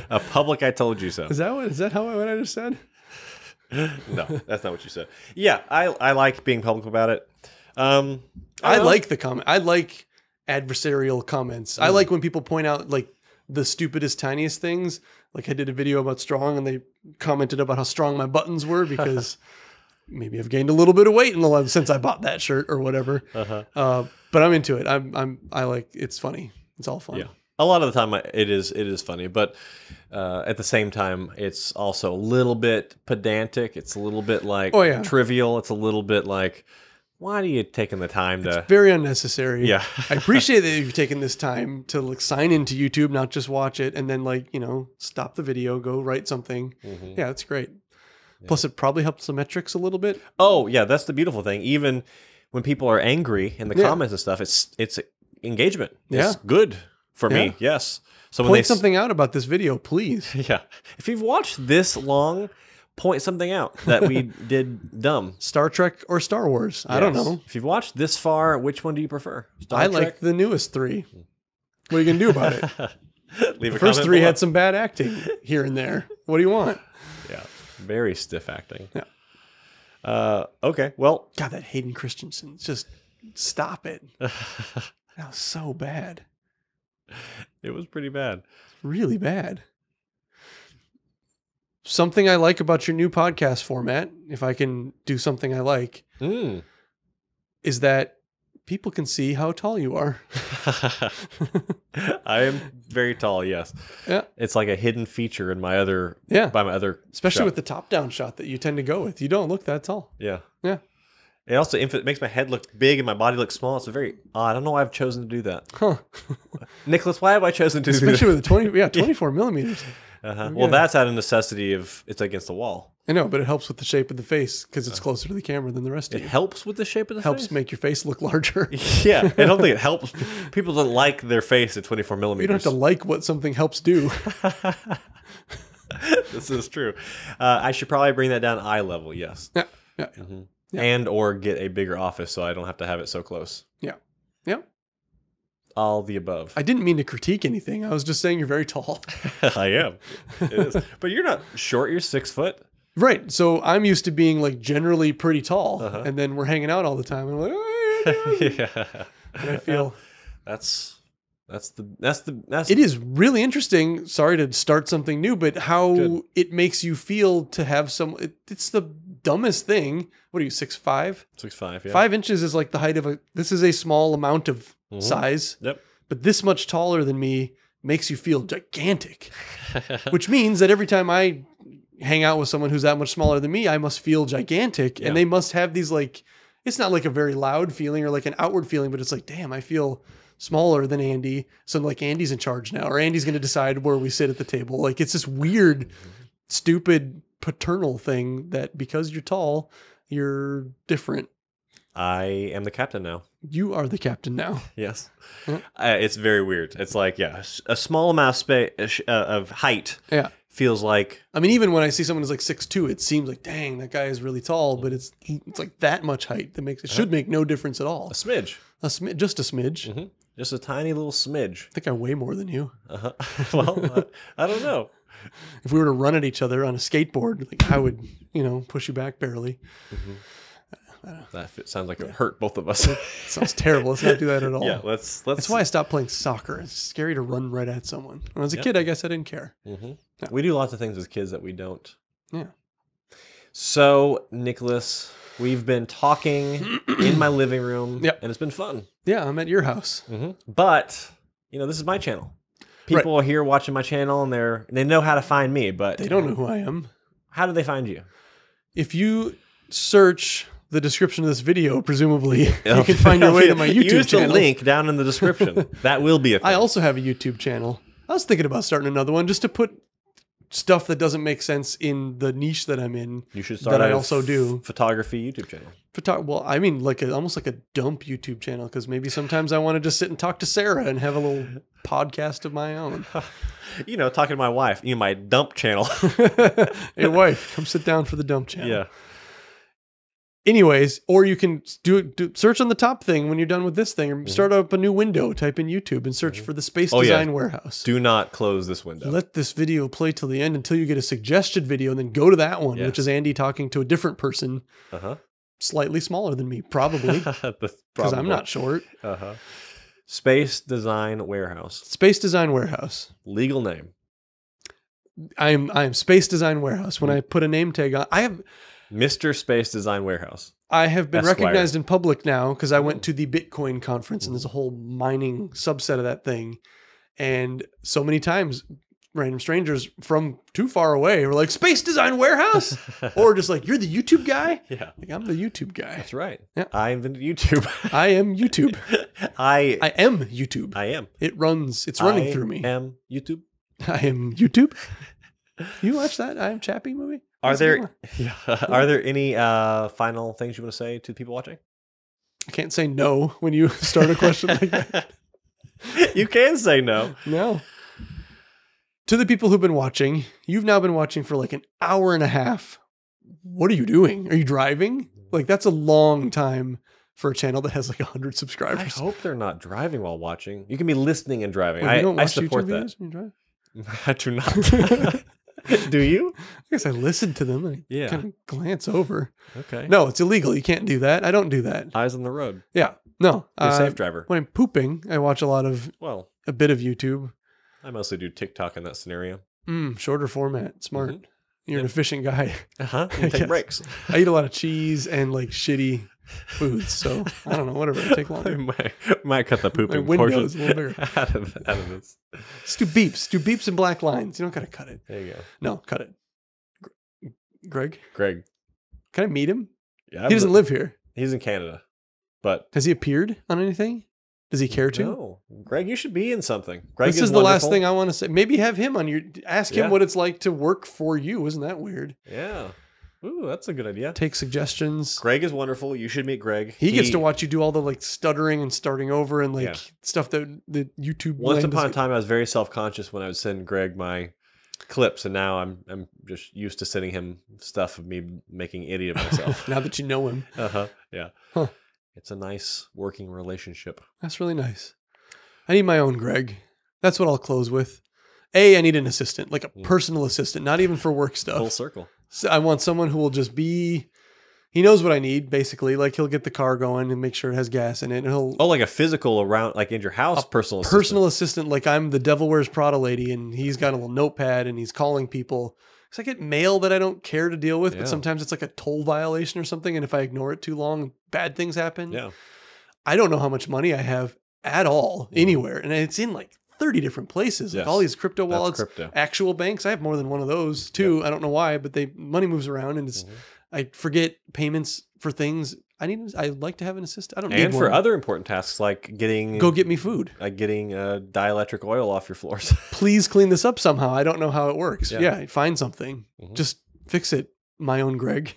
A public I told you so. Is that what I just said? No, that's not what you said. Yeah, I like being public about it. I like the comment. I like adversarial comments. I like when people point out like the stupidest, tiniest things. Like I did a video about strong and they commented about how strong my buttons were because maybe I've gained a little bit of weight since I bought that shirt or whatever. But I'm into it. I like, it's funny. It's all fun. Yeah. A lot of the time it is funny, but at the same time, it's also a little bit pedantic. It's a little bit like trivial. It's a little bit like, why are you taking the time to... It's very unnecessary. Yeah. I appreciate that you've taken this time to like sign into YouTube, not just watch it, and then like, stop the video, go write something. Yeah, that's great. Yeah. Plus, it probably helps the metrics a little bit. Oh, yeah, that's the beautiful thing. Even when people are angry in the comments and stuff, it's engagement. It's good for me, yes. So when point something out about this video, please. Yeah. If you've watched this long... point something out that we did dumb. Star Trek or Star Wars? I don't know. If you've watched this far, which one do you prefer? I like the newest 3. What are you going to do about it? Leave the first 3 had some bad acting here and there. What do you want? Yeah. Very stiff acting. Yeah. Okay. Well. God, that Hayden Christensen. Just stop it. That was so bad. It was pretty bad. Really bad. Something I like about your new podcast format, if I can do something I like, is that people can see how tall you are. I am very tall, yes. Yeah. It's like a hidden feature in my other, by my other especially shot. with the top-down shot that you tend to go with. You don't look that tall. Yeah. Yeah. It also makes my head look big and my body look small. It's very odd. I don't know why I've chosen to do that. Huh. Nicholas, why have I chosen to do that? Especially with the 24 millimeters. Well, that's out of necessity of it's against the wall. I know, but it helps with the shape of the face because it's closer to the camera than the rest of you. It helps with the shape of the face? Helps make your face look larger. Yeah, I don't think it helps. People don't like their face at 24 millimeters. You don't have to like what something helps do. This is true. I should probably bring that down eye level, yes. Yeah. Yeah. Yeah. And or get a bigger office so I don't have to have it so close. Yeah. Yeah. All the above. I didn't mean to critique anything. I was just saying you're very tall. I am. It is. But you're not short. You're 6 foot. Right. So I'm used to being like generally pretty tall. And then we're hanging out all the time. And I'm like, oh, yeah. And I feel it is really interesting. Sorry to start something new, but how it makes you feel to have it's the dumbest thing. What are you, 6'5"? 6'5", yeah. 5 inches is like the height of this is a small amount of size. Yep. But this much taller than me makes you feel gigantic, which means that every time I hang out with someone who's that much smaller than me, I must feel gigantic. And they must have these like, it's not like a very loud feeling or like an outward feeling, but it's like, damn, I feel smaller than Andy. So like Andy's in charge now, or Andy's going to decide where we sit at the table. Like it's this weird, stupid paternal thing that because you're tall, you're different. I am the captain now. You are the captain now. Yes. It's very weird. It's like, a small amount of space of height feels like... I mean, even when I see someone who's like 6'2", it seems like, dang, that guy is really tall, but it's like that much height that makes it should make no difference at all. A smidge. Just a smidge. Just a tiny little smidge. I think I weigh more than you. Well, I don't know. If we were to run at each other on a skateboard, like I would, push you back barely. That sounds like it would hurt both of us. Sounds terrible. Let's not do that at all. Yeah, let's. That's why I stopped playing soccer. It's scary to run right at someone. When I was a kid, I guess I didn't care. Yeah. We do lots of things as kids that we don't. Yeah. So, Nicholas, we've been talking in my living room, and it's been fun. Yeah, I'm at your house. But, this is my channel. People are here watching my channel, and they know how to find me, but... They don't know who I am. How do they find you? If you search the description of this video, presumably, you can find your way to my YouTube Use channel. the link down in the description. That will be a thing. I also have a YouTube channel. I was thinking about starting another one just to put stuff that doesn't make sense in the niche that I'm in. You should start that I also do. Photography YouTube channel. Well, I mean, like almost like a dump YouTube channel, because maybe sometimes I want to just sit and talk to Sarah and have a little podcast of my own. Talking to my wife, my dump channel. Hey, wife, come sit down for the dump channel. Yeah. Anyways, or you can search on the top thing when you're done with this thing, or start up a new window, type in YouTube and search for the Space Design Warehouse. Do not close this window. Let this video play till the end until you get a suggested video, and then go to that one, which is Andy talking to a different person, slightly smaller than me, probably, because I'm not short. Space Design Warehouse. Space Design Warehouse. Legal name. I am Space Design Warehouse. When I put a name tag on, I have Mr. Space Design Warehouse. I have been recognized in public now because I went to the Bitcoin conference, and there's a whole mining subset of that thing. And so many times, random strangers from too far away were like, Space Design Warehouse? Or just like, you're the YouTube guy? Yeah. Like, I'm the YouTube guy. That's right. Yeah. I invented YouTube. I am YouTube. I am YouTube. I am. It's running through me. I am YouTube. I am YouTube. You watch that I Am Chappie movie? Are there any final things you want to say to the people watching? I can't say no when you start a question like that. You can say no. No. To the people who've been watching, you've now been watching for like an hour and a half. What are you doing? Are you driving? Like, that's a long time for a channel that has like 100 subscribers. I hope they're not driving while watching. You can be listening and driving. Well, you don't I watch support YouTube that. Videos when you drive? I do not. Do you? I guess I listen to them and kind of glance over. Okay. No, it's illegal. You can't do that. I don't do that. Eyes on the road. Yeah. No. You're a safe driver. When I'm pooping, I watch a bit of YouTube. I mostly do TikTok in that scenario. Shorter format. Smart. You're an efficient guy. You take breaks. I eat a lot of cheese and like shitty foods, so I don't know, whatever, it'll take longer. might cut the pooping My portion window's a little bigger. out of this. Just do beeps and black lines. You don't gotta cut it. There you go. No, cut it. Greg? Can I meet him? Yeah, he doesn't live here. He's in Canada. But has he appeared on anything? Does he care to? No. Greg, you should be in something. Greg this is the last thing I want to say. Maybe have him on your... Ask him what it's like to work for you. Isn't that weird? Yeah. Ooh, that's a good idea. Take suggestions. Greg is wonderful. You should meet Greg. He gets to watch you do all the like stuttering and starting over and like stuff that the YouTube... Once upon a time, I was very self-conscious when I would send Greg my clips, and now I'm just used to sending him stuff of me making an idiot of myself. Now that you know him. Yeah. Huh. It's a nice working relationship. That's really nice. I need my own Greg. That's what I'll close with. I need an assistant, like a personal assistant, not even for work stuff. Full circle. So I want someone who will just be... He knows what I need, basically. Like, he'll get the car going and make sure it has gas in it. And he'll... Oh, like a physical around, like in your house, personal assistant. Personal assistant, like I'm the Devil Wears Prada lady, and he's got a little notepad, and he's calling people. Because I get mail that I don't care to deal with, but sometimes it's like a toll violation or something, and if I ignore it too long, bad things happen. Yeah. I don't know how much money I have at all, anywhere. And it's in like 30 different places. Like all these crypto wallets, actual banks. I have more than one of those too. I don't know why, but money moves around, and it's... I forget payments for things. I'd like to have an assistant. I don't need one. And for other important tasks like getting... Go get me food. Like getting dielectric oil off your floors. Please clean this up somehow. I don't know how it works. Yeah, find something. Just fix it. My own Greg.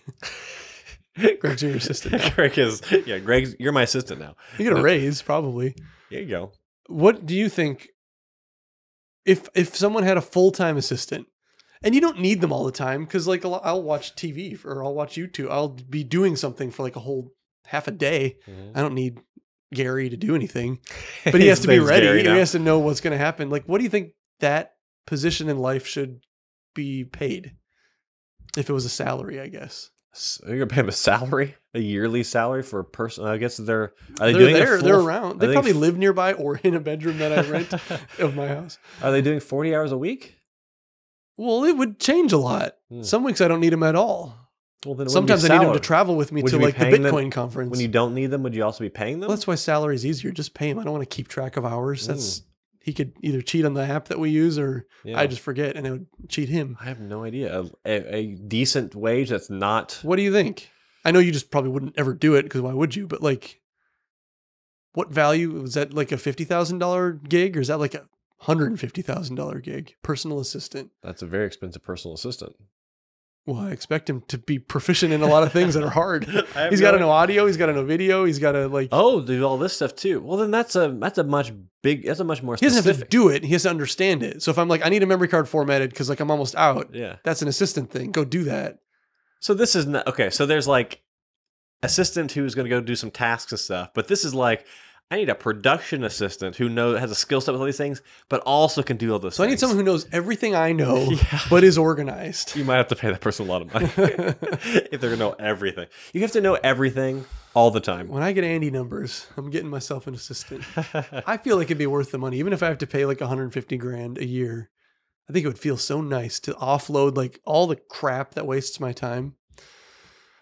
Greg's your assistant now. Greg's, you're my assistant now. You get a raise, probably. There you go. What do you think if someone had a full-time assistant? And you don't need them all the time, because like I'll watch TV or I'll watch YouTube. I'll be doing something for like a whole half a day. I don't need Gary to do anything, but he has to be ready. He has to know what's going to happen. Like, what do you think that position in life should be paid? If it was a salary, I guess. So you're gonna pay him a salary, a yearly salary for a person. I guess they're around. They probably live nearby or in a bedroom that I rent of my house. Are they doing 40 hours a week? Well, it would change a lot. Some weeks I don't need them at all. Well, then sometimes I need them to travel with me to like the Bitcoin conference. When you don't need them, would you also be paying them? Well, that's why salary is easier. Just pay him. I don't want to keep track of hours. He could either cheat on the app that we use, or I just forget and it would cheat him. I have no idea. A decent wage that's not... What do you think? I know you just probably wouldn't ever do it, because why would you? But like, what value? Was that like a $50,000 gig, or is that like a $150,000 gig? Personal assistant. That's a very expensive personal assistant. Well, I expect him to be proficient in a lot of things that are hard. He's got to know audio. He's got to know video. He's got to like... Oh, do all this stuff too. Well, then that's a much more specific... He doesn't have to do it. He has to understand it. So if I'm like, I need a memory card formatted because like I'm almost out. Yeah. That's an assistant thing. Go do that. So this is not... Okay, so there's like assistant who's going to go do some tasks and stuff. But this is like, I need a production assistant who has a skill set with all these things, but also can do all those So things. I need someone who knows everything I know, but is organized. You might have to pay that person a lot of money if they're going to know everything. You have to know everything all the time. When I get Andy numbers, I'm getting myself an assistant. I feel like it'd be worth the money, even if I have to pay like 150 grand a year. I think it would feel so nice to offload like all the crap that wastes my time.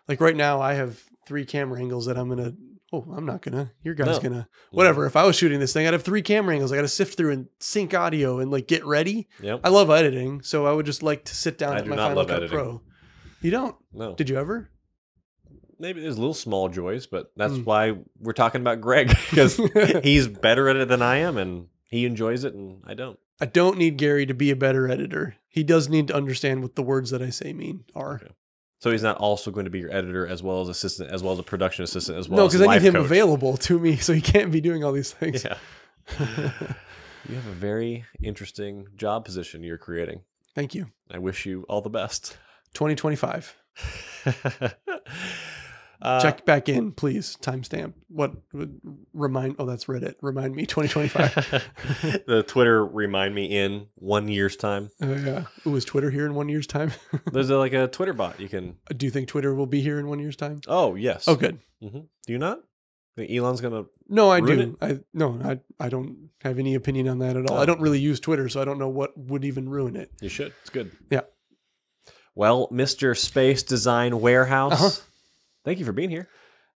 Like right now, I have 3 camera angles that I'm going to. Oh, I'm not gonna. Your guy's gonna. Whatever. If I was shooting this thing, I'd have 3 camera angles. I got to sift through and sync audio and like get ready. Yep. I love editing, so I would just like to sit down at my Final Cut editing. Pro. You don't? No. Did you ever? Maybe there's little small joys, but that's why we're talking about Greg, because he's better at it than I am, and he enjoys it, and I don't. I don't need Gary to be a better editor. He does need to understand what the words that I say are. Okay. So he's not also going to be your editor as well as assistant, as well as a production assistant, as well No, as because I need him coach. available to me, so he can't be doing all these things. Yeah. You have a very interesting job position you're creating. Thank you. I wish you all the best. 2025. Check back in, please. Timestamp. What would remind? Oh, that's Reddit. Remind me 2025. The Twitter remind me in 1 year's time. Oh, yeah. Ooh, is Twitter here in 1 year's time? There's like a Twitter bot you can. Do you think Twitter will be here in 1 year's time? Oh, yes. Oh, good. Mm-hmm. Do you not? Think Elon's going to. No, I ruin do. I don't have any opinion on that at all. Oh. I don't really use Twitter, so I don't know what would even ruin it. You should. It's good. Yeah. Well, Mr. Space Design Warehouse, thank you for being here.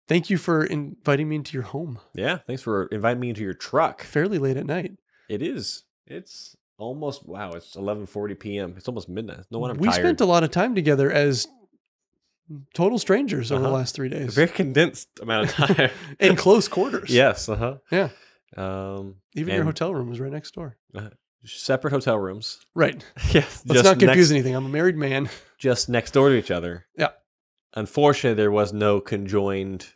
Thank you for inviting me into your home. Yeah, thanks for inviting me into your truck. Fairly late at night. It is. It's almost, wow, it's 11:40 p.m. It's almost midnight. No wonder I'm We tired. spent a lot of time together as total strangers over the last 3 A days. very condensed amount of time. In close quarters. Yes, Yeah. and Even your hotel room was right next door. separate hotel rooms. Right. Yes. Let's not confuse anything. I'm a married man. Just next door to each other. Yeah. Unfortunately, there was no conjoined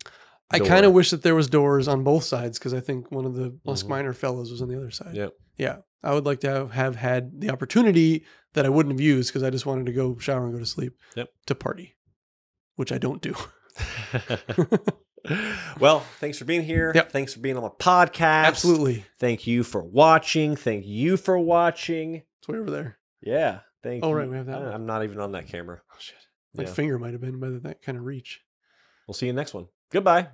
I door. kind of wish that there was doors on both sides because I think one of the Musk Minor fellows was on the other side. Yep. Yeah. I would like to have had the opportunity that I wouldn't have used because I just wanted to go shower and go to sleep to party, which I don't do. Well, thanks for being here. Yep. Thanks for being on the podcast. Absolutely. Thank you for watching. Thank you for watching. It's way over there. Yeah. Thank you. Oh, right. We have that one. I'm not even on that camera. Oh, shit. My Yeah. finger might have been by that kind of reach. We'll see you next one. Goodbye.